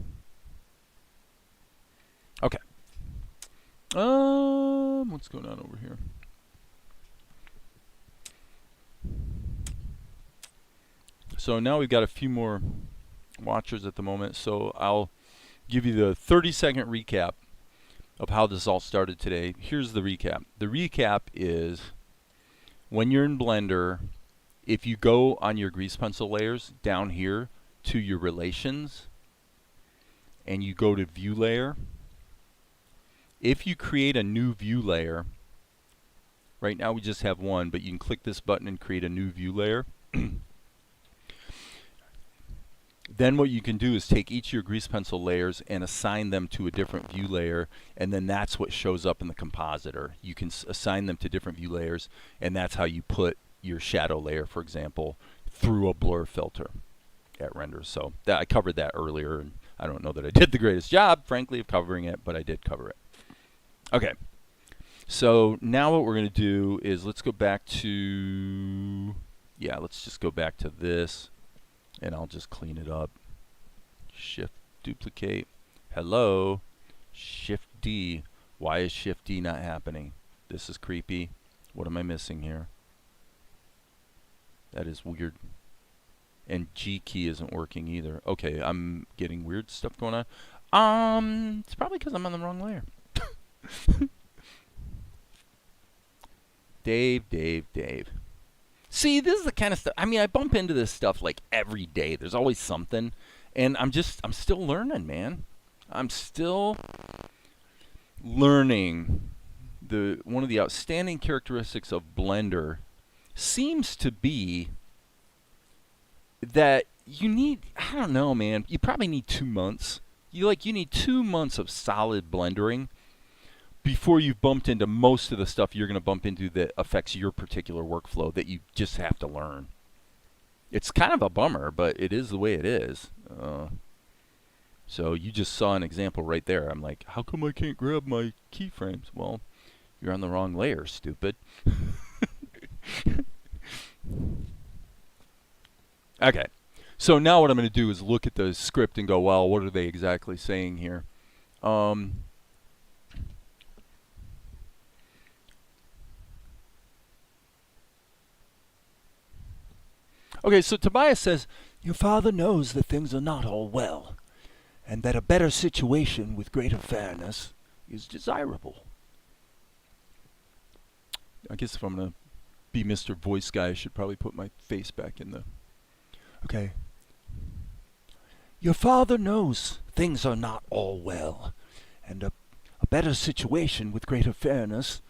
Okay. What's going on over here? So now we've got a few more watchers at the moment, so I'll give you the 30-second recap of how this all started today. Here's the recap. The recap is when you're in Blender, if you go on your grease pencil layers down here to your relations and you go to view layer, if you create a new view layer, right now we just have one, but you can click this button and create a new view layer. Then what you can do is take each of your grease pencil layers and assign them to a different view layer, and then that's what shows up in the compositor. You can assign them to different view layers, and that's how you put your shadow layer, for example, through a blur filter at render. So that, I covered that earlier, and I don't know that I did the greatest job, frankly, of covering it, but I did cover it. Okay, so now what we're going to do is let's go back to, let's just go back to this. And I'll just clean it up. Shift duplicate. Hello. Shift D. Why is Shift D not happening? This is creepy. What am I missing here? That is weird. And G key isn't working either. Okay, I'm getting weird stuff going on. It's probably because I'm on the wrong layer. Dave. See, this is the kind of stuff, I mean, I bump into this stuff like every day. There's always something. And I'm still learning, man. I'm still learning. One of the outstanding characteristics of Blender seems to be that you need, I don't know, man. You probably need 2 months. You need 2 months of solid blendering before you've bumped into most of the stuff you're going to bump into that affects your particular workflow that you just have to learn. It's kind of a bummer, but it is the way it is. So you just saw an example right there. I'm like, how come I can't grab my keyframes? Well, you're on the wrong layer, stupid. Okay, so now what I'm going to do is look at the script and go, well, what are they exactly saying here? Okay, so Tobias says, your father knows that things are not all well, and that a better situation with greater fairness is desirable. I guess if I'm going to be Mr. Voice Guy, I should probably put my face back in the... Okay. Your father knows things are not all well, and a better situation with greater fairness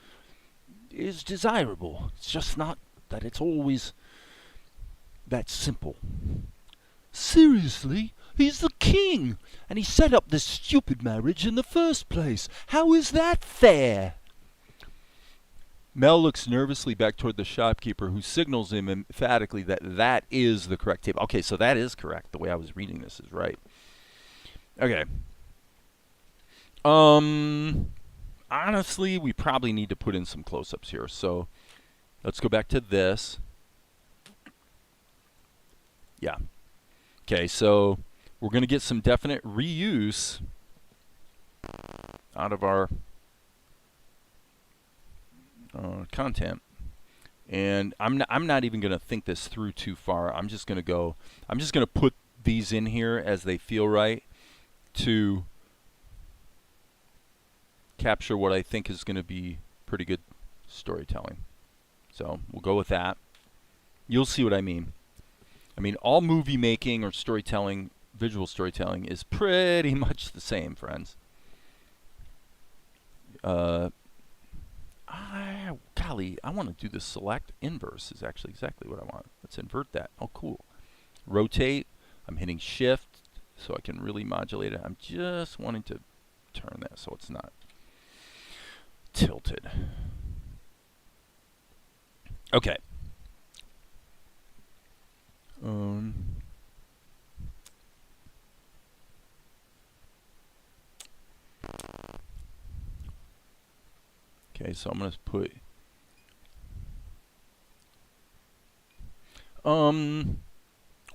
is desirable. It's just not that it's always that simple. Seriously? He's the king, and he set up this stupid marriage in the first place. How is that fair? Mel looks nervously back toward the shopkeeper, who signals him emphatically that that is the correct table. Okay, so that is correct. The way I was reading this is right. Okay. Honestly, we probably need to put in some close-ups here. So let's go back to this. Yeah. Okay, so we're going to get some definite reuse out of our content. And I'm not even going to think this through too far. I'm just going to put these in here as they feel right to capture what I think is going to be pretty good storytelling. So we'll go with that. You'll see what I mean. I mean, all movie making or storytelling, visual storytelling, is pretty much the same, friends. Golly, I want to do the select inverse is actually exactly what I want. Let's invert that. Oh, cool. Rotate. I'm hitting shift so I can really modulate it. I'm just wanting to turn that so it's not tilted. Okay. Okay, so I'm going to put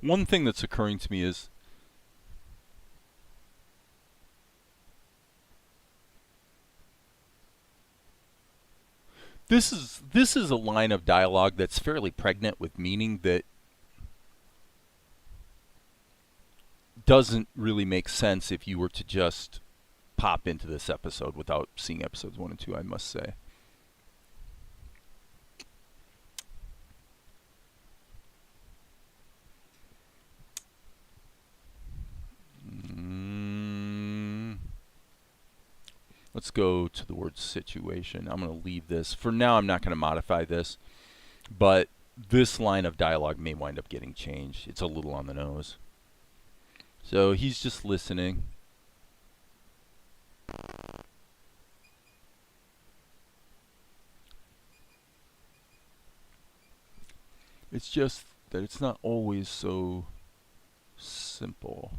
one thing that's occurring to me is this is a line of dialogue that's fairly pregnant with meaning that doesn't really make sense if you were to just pop into this episode without seeing episodes 1 and 2, I must say. Let's go to the word situation. I'm going to leave this. For now, I'm not going to modify this, but this line of dialogue may wind up getting changed. It's a little on the nose. So he's just listening. It's just that it's not always so simple.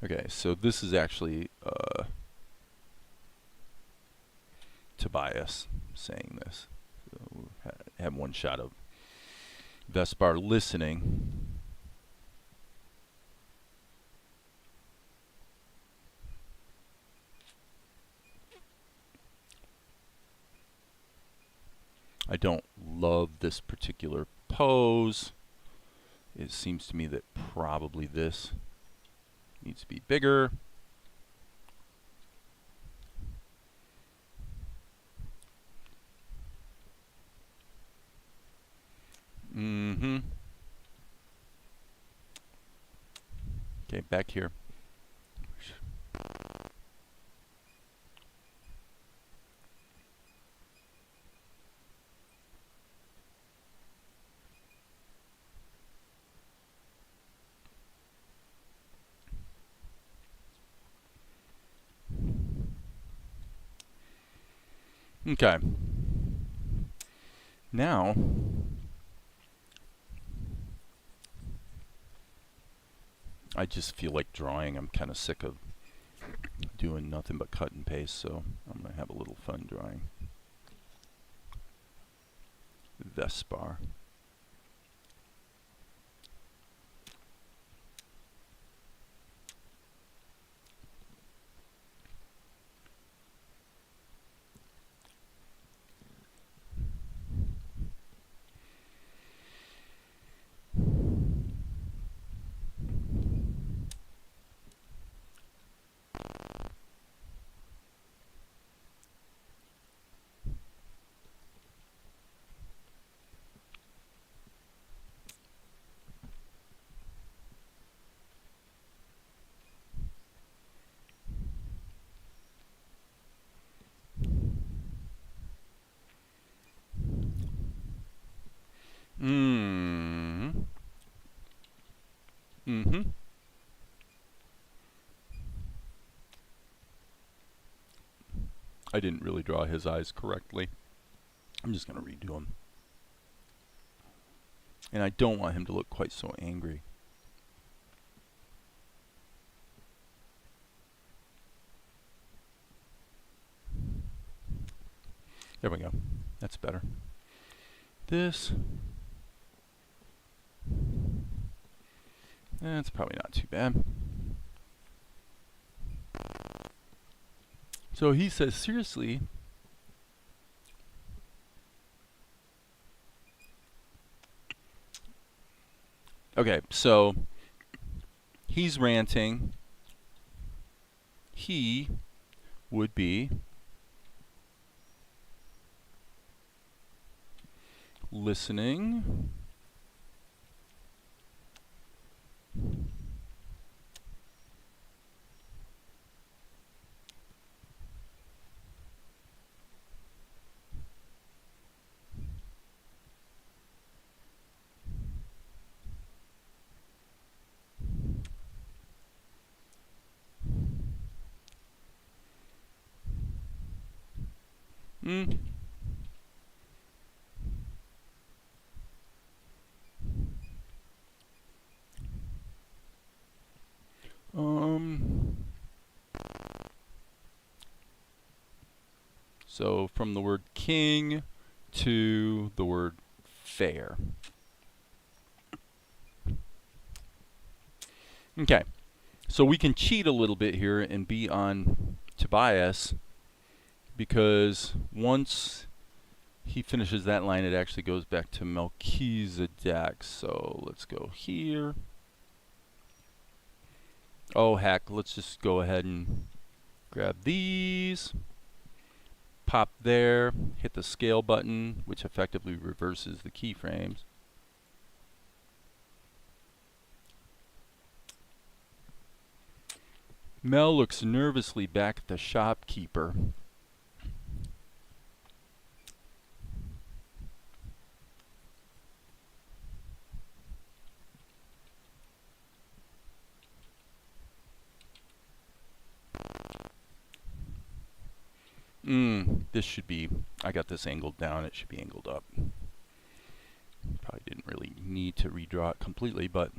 Okay, so this is actually Tobias saying this. So we'll have one shot of Vespar listening. I don't love this particular pose. It seems to me that probably this needs to be bigger. Okay, back here. Okay. Now, I just feel like drawing. I'm kind of sick of doing nothing but cut and paste, so I'm going to have a little fun drawing. Vespar. I didn't really draw his eyes correctly. I'm just going to redo him. And I don't want him to look quite so angry. There we go. That's better. This. That's probably not too bad. So he says, seriously, okay, so he's ranting. He would be listening. Mm. So from the word king to the word fair. Okay, so we can cheat a little bit here and be on Tobias, because once he finishes that line, it actually goes back to Melchizedek. So let's go here. Oh heck, let's just go ahead and grab these. Pop there, hit the scale button, which effectively reverses the keyframes. Mel looks nervously back at the shopkeeper. This should be, I got this angled down, it should be angled up. Probably didn't really need to redraw it completely, but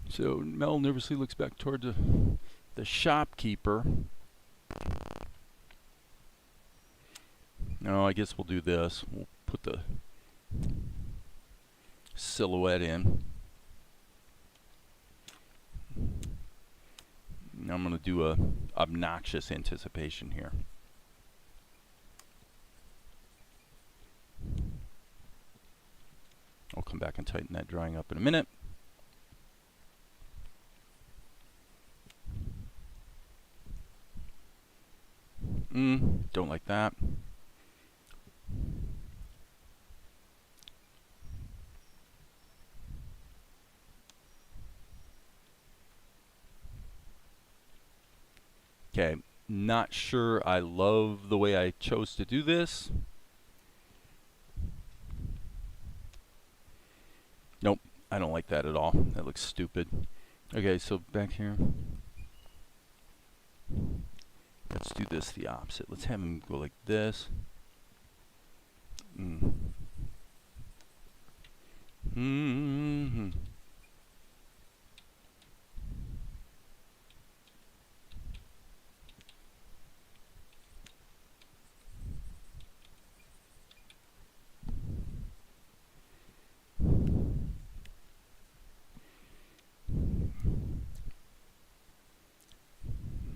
so Mel nervously looks back toward the shopkeeper. No, I guess we'll do this. We'll put the silhouette in. Now I'm going to do a obnoxious anticipation here. I'll come back and tighten that drawing up in a minute. Don't like that. Okay, not sure I love the way I chose to do this. Nope, I don't like that at all. That looks stupid. Okay, so back here. Let's do this the opposite. Let's have him go like this.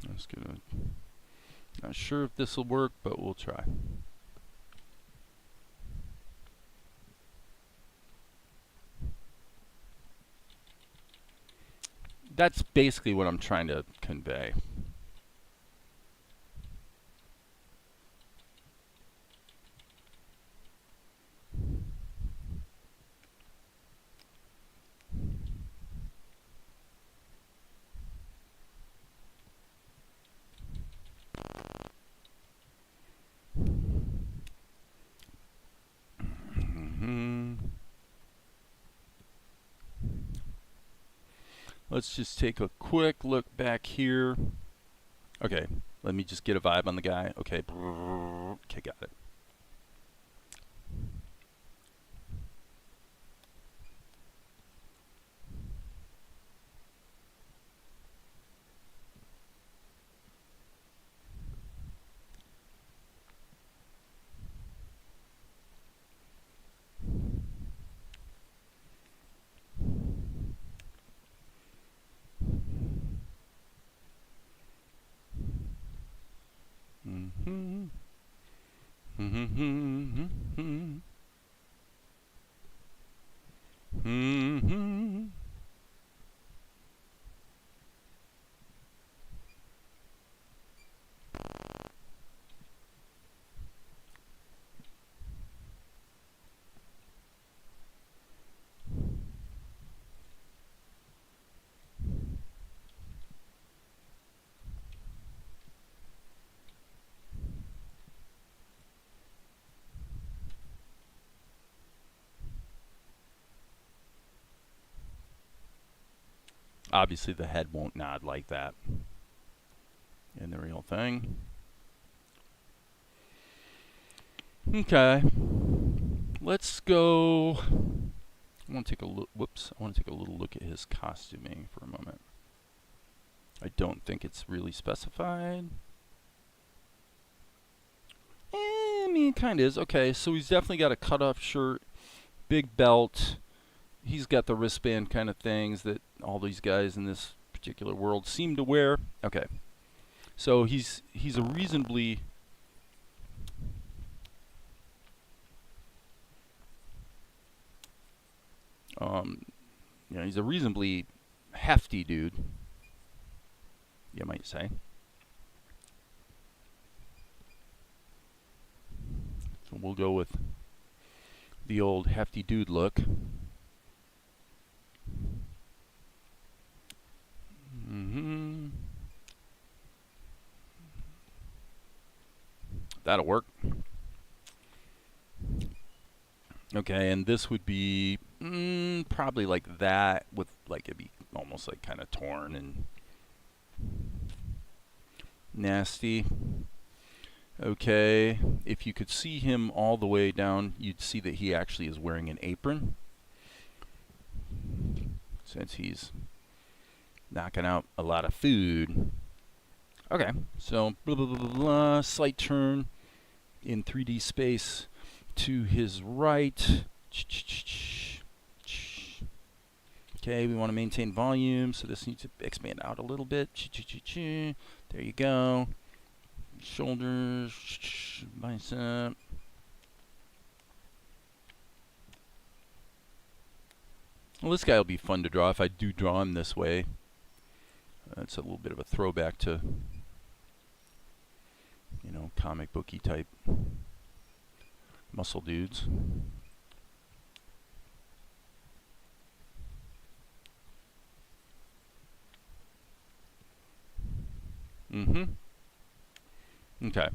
Let's get a. Not sure if this will work, but we'll try. That's basically what I'm trying to convey. Let's just take a quick look back here. Okay, let me just get a vibe on the guy. Okay, okay, got it. Obviously, the head won't nod like that in the real thing. Okay, let's go. I want to take a look. Whoops! I want to take a little look at his costuming for a moment. I don't think it's really specified. I mean, it kind of is. Okay, so he's definitely got a cut-off shirt, big belt. He's got the wristband kind of things that all these guys in this particular world seem to wear. Okay, so he's a reasonably he's a reasonably hefty dude, you might say. So we'll go with the old hefty dude look. That'll work. Okay, and this would be probably like that, with like it'd be almost like kind of torn and nasty. Okay, if you could see him all the way down, you'd see that he actually is wearing an apron, since he's knocking out a lot of food. Okay, so blah, blah, blah, blah, blah, slight turn in 3D space to his right. Okay, we want to maintain volume, so this needs to expand out a little bit. There you go. Shoulders, bicep. Well, this guy will be fun to draw if I do draw him this way. It's a little bit of a throwback to, you know, comic booky type muscle dudes. Okay,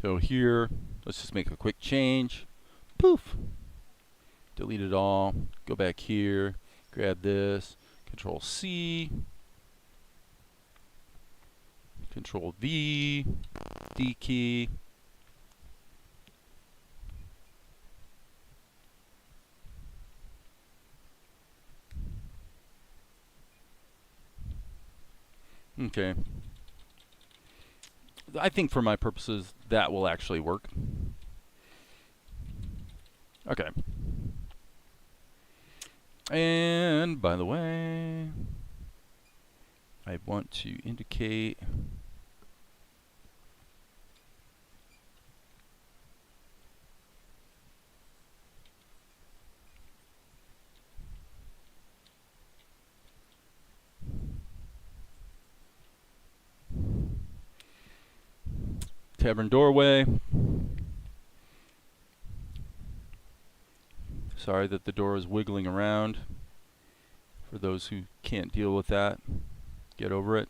so here, let's just make a quick change. Poof! Delete it all. Go back here. Grab this. Control C. Control V. D key. Okay. I think for my purposes, that will actually work. Okay. And by the way, I want to indicate Tavern doorway. Sorry that the door is wiggling around. For those who can't deal with that, get over it.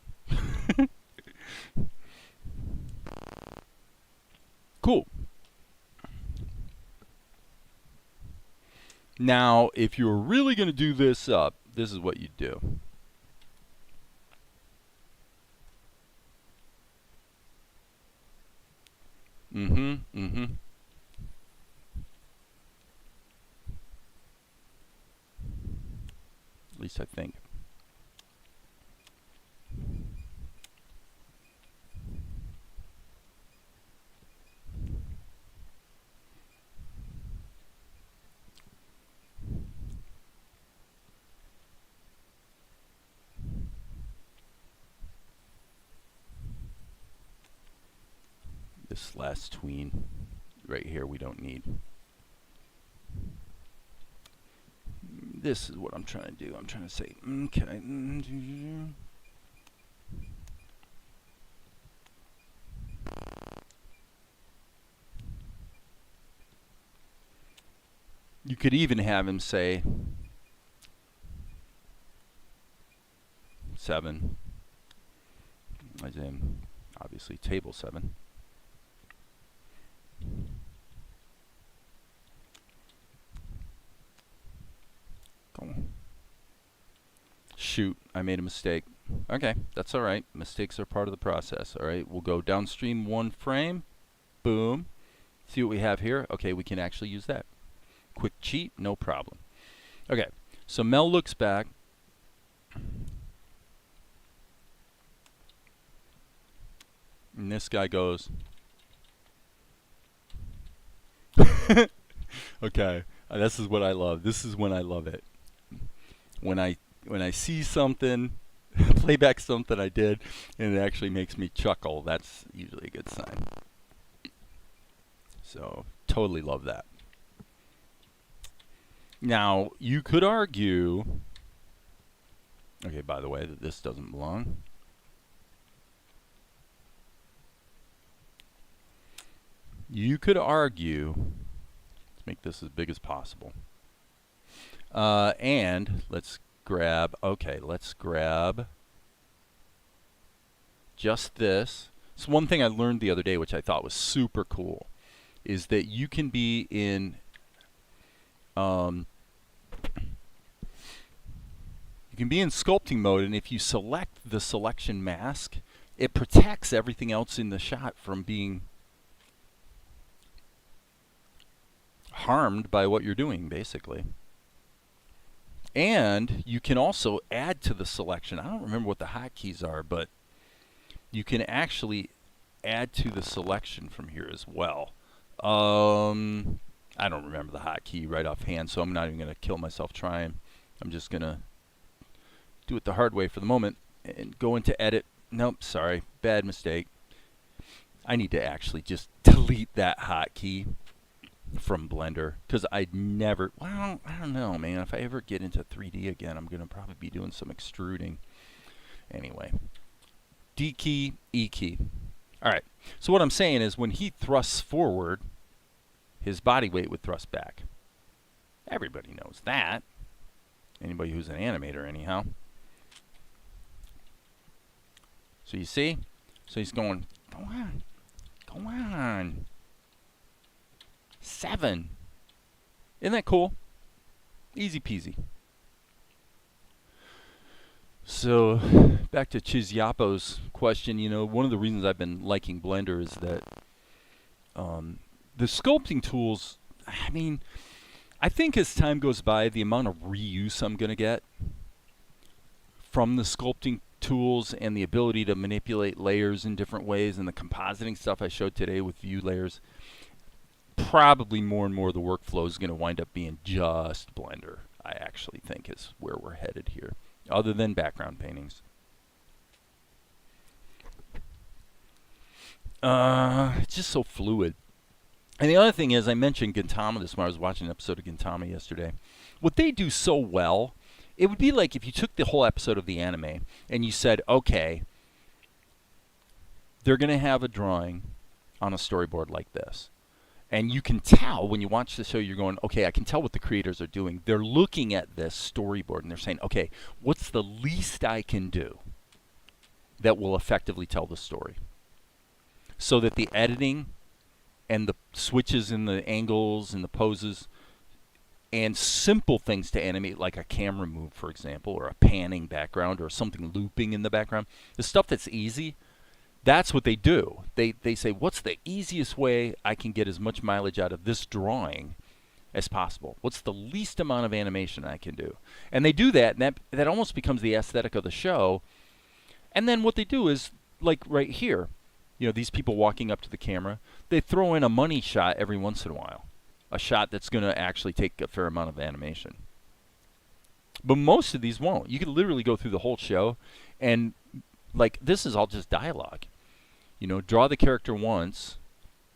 Cool. Now, if you're really going to do this up, this is what you do. At least I think. This last tween right here we don't need. This is what I'm trying to do. I'm trying to say, okay. You could even have him say 7, as in obviously table 7. Shoot, I made a mistake. Okay, that's all right. Mistakes are part of the process. All right, we'll go downstream 1 frame. Boom. See what we have here? Okay, we can actually use that. Quick cheat, no problem. Okay, so Mel looks back. And this guy goes. Okay, this is what I love. This is when I love it. When I see something, play back something I did, and it actually makes me chuckle, that's usually a good sign. So, totally love that. Now, you could argue, okay, by the way, that this doesn't belong. You could argue, let's make this as big as possible. And let's grab, okay, let's grab just this. So one thing I learned the other day, which I thought was super cool, is that you can be in, you can be in sculpting mode, and if you select the selection mask, it protects everything else in the shot from being harmed by what you're doing, basically. And you can also add to the selection. I don't remember what the hotkeys are, but you can actually add to the selection from here as well. I don't remember the hotkey right offhand, so I'm not even going to kill myself trying. I'm just going to do it the hard way for the moment and go into edit. Nope, sorry, bad mistake. I need to actually just delete that hotkey from Blender, because I'd never, well, I don't know, man. If I ever get into 3D again, I'm going to probably be doing some extruding. Anyway, D key, E key. All right, so what I'm saying is when he thrusts forward, his body weight would thrust back. Everybody knows that. Anybody who's an animator, anyhow. So you see? So he's going, go on, go on. 7. Isn't that cool? Easy peasy. So back to Chizyapo's question, you know, one of the reasons I've been liking Blender is that the sculpting tools, I mean, I think as time goes by, the amount of reuse I'm going to get from the sculpting tools and the ability to manipulate layers in different ways and the compositing stuff I showed today with view layers, probably more and more the workflow is going to wind up being just Blender. I actually think is where we're headed here, other than background paintings. It's just so fluid. And the other thing is, I mentioned Gintama this when I was watching an episode of Gintama yesterday. What they do so well, it would be like if you took the whole episode of the anime and you said, okay, they're going to have a drawing on a storyboard like this. And you can tell when you watch the show, you're going, okay, I can tell what the creators are doing. They're looking at this storyboard and they're saying, okay, what's the least I can do that will effectively tell the story? So that the editing and the switches and the angles and the poses and simple things to animate, like a camera move, for example, or a panning background or something looping in the background, the stuff that's easy, that's what they do. They say, what's the easiest way I can get as much mileage out of this drawing as possible? What's the least amount of animation I can do? And they do that, and that almost becomes the aesthetic of the show. And then what they do is, like right here, these people walking up to the camera, they throw in a money shot every once in a while. A shot that's going to actually take a fair amount of animation. But most of these won't. You could literally go through the whole show, and like this is all just dialogue. Draw the character once,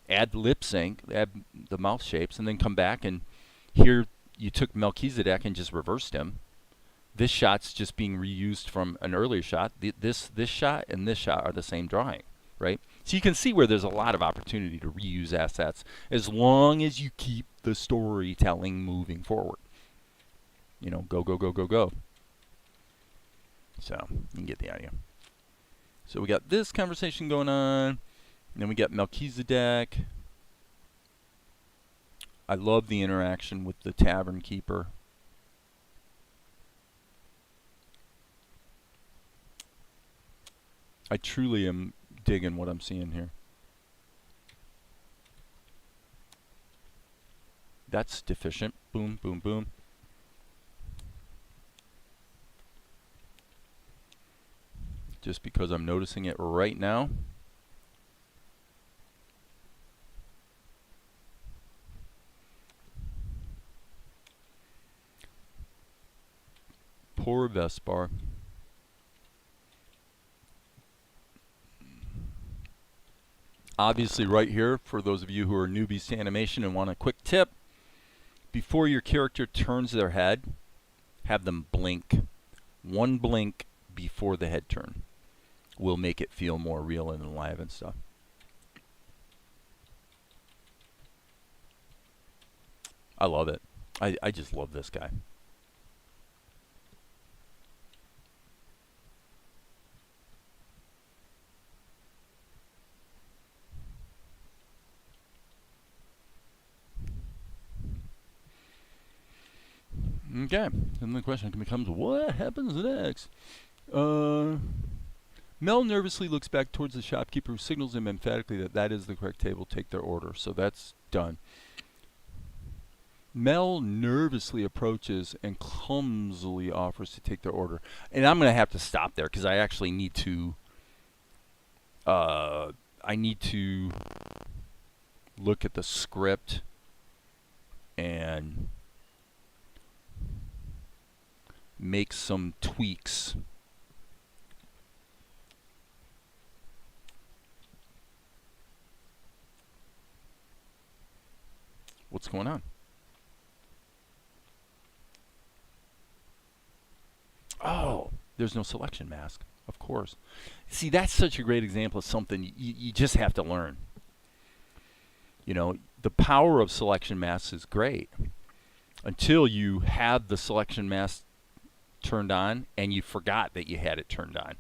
add lip sync, add the mouth shapes, and then come back and here you took Melchizedek and just reversed him. This shot's just being reused from an earlier shot. This shot and this shot are the same drawing, right? So you can see where there's a lot of opportunity to reuse assets as long as you keep the storytelling moving forward. Go, go, go, go, go. So you can get the idea. So we got this conversation going on. And then we got Melchizedek. I love the interaction with the tavern keeper. I truly am digging what I'm seeing here. That's deficient. Boom, boom, boom. Just because I'm noticing it right now. Poor Vespar. Obviously right here, for those of you who are newbies to animation and want a quick tip, before your character turns their head, have them blink. One blink before the head turn will make it feel more real and alive and stuff. I love it. I just love this guy. Okay, then the question becomes, what happens next? Mel nervously looks back towards the shopkeeper, who signals him emphatically that that is the correct table. Take their order. So that's done. Mel nervously approaches and clumsily offers to take their order. And I'm going to have to stop there because I actually need to look at the script and make some tweaks. What's going on? Oh, there's no selection mask, of course. See, that's such a great example of something you just have to learn. The power of selection masks is great until you have the selection mask turned on and you forgot that you had it turned on.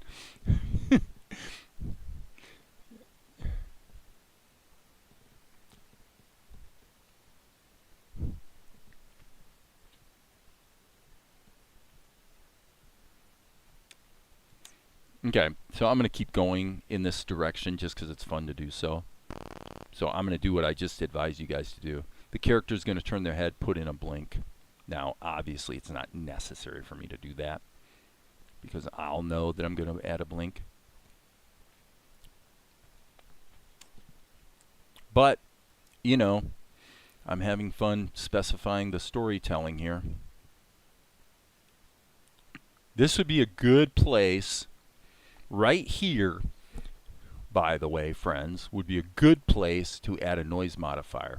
Okay, so I'm going to keep going in this direction just because it's fun to do so. So I'm going to do what I just advised you guys to do. The character is going to turn their head, put in a blink. Now, obviously, it's not necessary for me to do that because I'll know that I'm going to add a blink. But, I'm having fun specifying the storytelling here. This would be a good place right here, by the way, friends, would be a good place to add a noise modifier.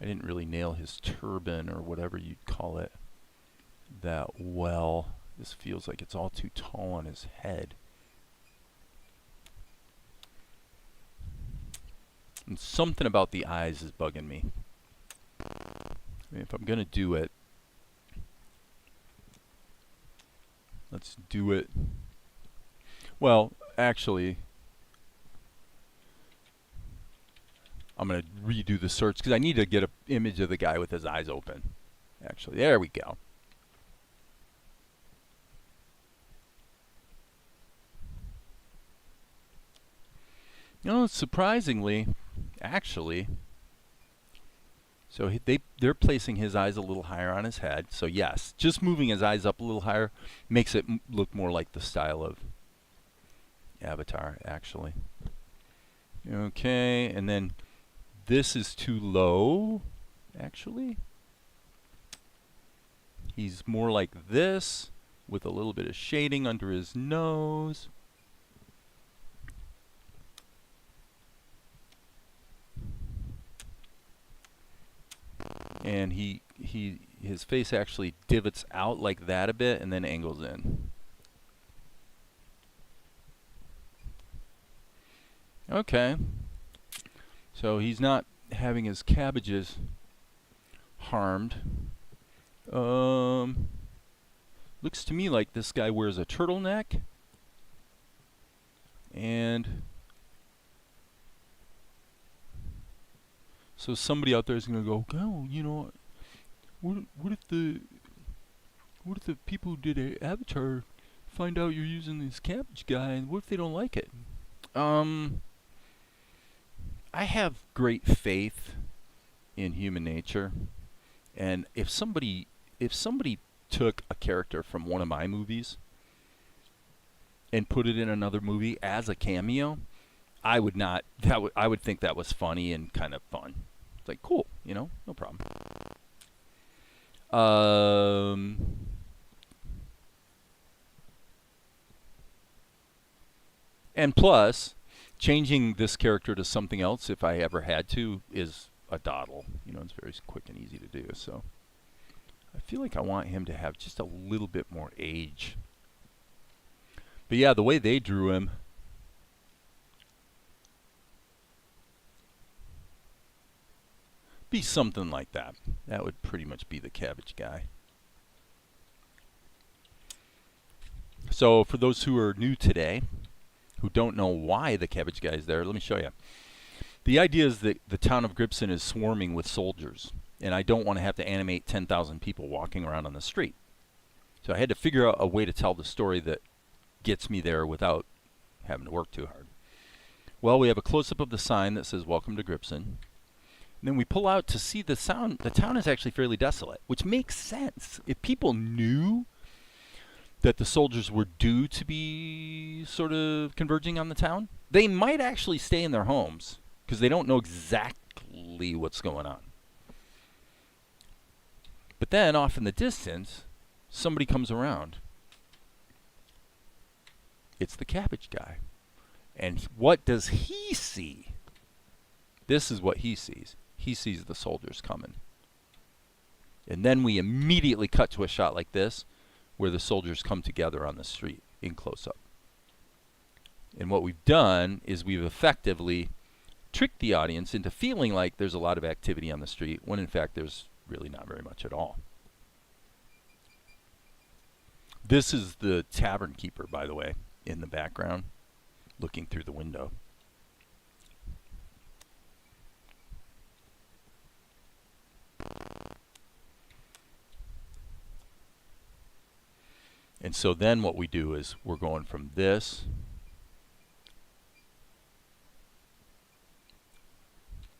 I didn't really nail his turban or whatever you'd call it that well. This feels like it's all too tall on his head. And something about the eyes is bugging me. I mean, if I'm gonna do it, let's do it. Well, actually, I'm going to redo the search because I need to get an image of the guy with his eyes open. Actually, there we go. You know, surprisingly, actually, so they're placing his eyes a little higher on his head. So yes, just moving his eyes up a little higher makes it look more like the style of Avatar, actually. Okay, and then this is too low, actually. He's more like this, with a little bit of shading under his nose. And his face actually divots out like that a bit and then angles in. Okay. So he's not having his cabbages harmed. Looks to me like this guy wears a turtleneck. And so somebody out there is going to go, oh, you know, what if the people who did Avatar find out you're using this cabbage guy, and what if they don't like it? I have great faith in human nature, and if somebody took a character from one of my movies and put it in another movie as a cameo, I would not. I would think that was funny and kind of fun. It's like, cool, you know, no problem. And plus, changing this character to something else, if I ever had to, is a doddle. You know, it's very quick and easy to do. So I feel like I want him to have just a little bit more age. But yeah, the way they drew him, be something like that. That would pretty much be the cabbage guy. So for those who are new today, who don't know why the cabbage guy is there, let me show you. The idea is that the town of Gripson is swarming with soldiers, and I don't want to have to animate 10,000 people walking around on the street. So I had to figure out a way to tell the story that gets me there without having to work too hard. Well, we have a close-up of the sign that says "Welcome to Gripson." And then we pull out to see the sound. The town is actually fairly desolate, which makes sense. If people knew that the soldiers were due to be sort of converging on the town, they might actually stay in their homes because they don't know exactly what's going on. But then off in the distance, somebody comes around. It's the cabbage guy. And what does he see? This is what he sees. He sees the soldiers coming. And then we immediately cut to a shot like this, where the soldiers come together on the street in close-up. And what we've done is we've effectively tricked the audience into feeling like there's a lot of activity on the street, when in fact there's really not very much at all. This is the tavern keeper, by the way, in the background, looking through the window. And so then what we do is we're going from this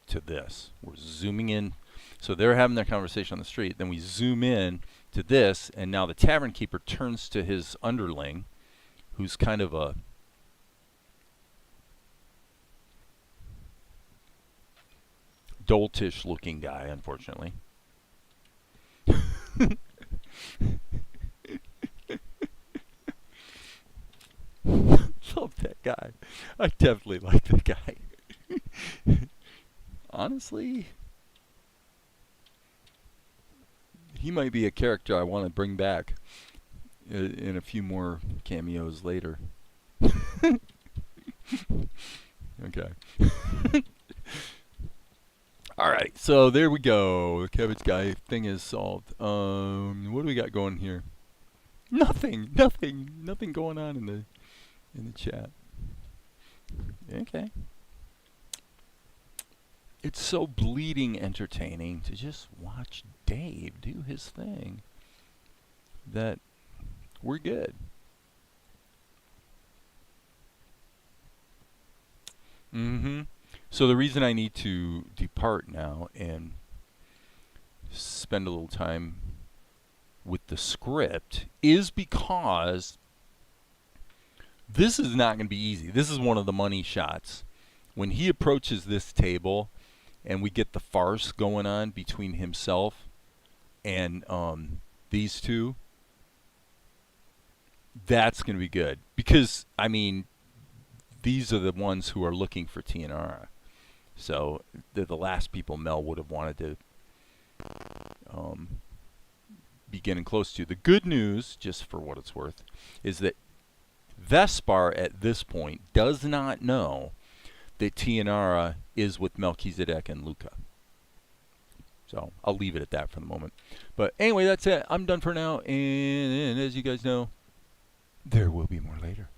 to this. We're zooming in. So they're having their conversation on the street. Then we zoom in to this, and now the tavern keeper turns to his underling, who's kind of a doltish looking guy, unfortunately. Love that guy. I definitely like that guy. Honestly, he might be a character I want to bring back in a few more cameos later. Okay. All right, so there we go. The cabbage guy thing is solved. What do we got going here? Nothing going on in the chat. Okay. It's so bleeding entertaining to just watch Dave do his thing that we're good. Mm-hmm. So the reason I need to depart now and spend a little time with the script is because this is not going to be easy. This is one of the money shots. When he approaches this table and we get the farce going on between himself and these two, that's going to be good. Because, I mean, these are the ones who are looking for Tianara. So they're the last people Mel would have wanted to be getting close to. The good news, just for what it's worth, is that Vespar at this point does not know that Tianara is with Melchizedek and Luca. So I'll leave it at that for the moment. But anyway, that's it. I'm done for now. And as you guys know, there will be more later.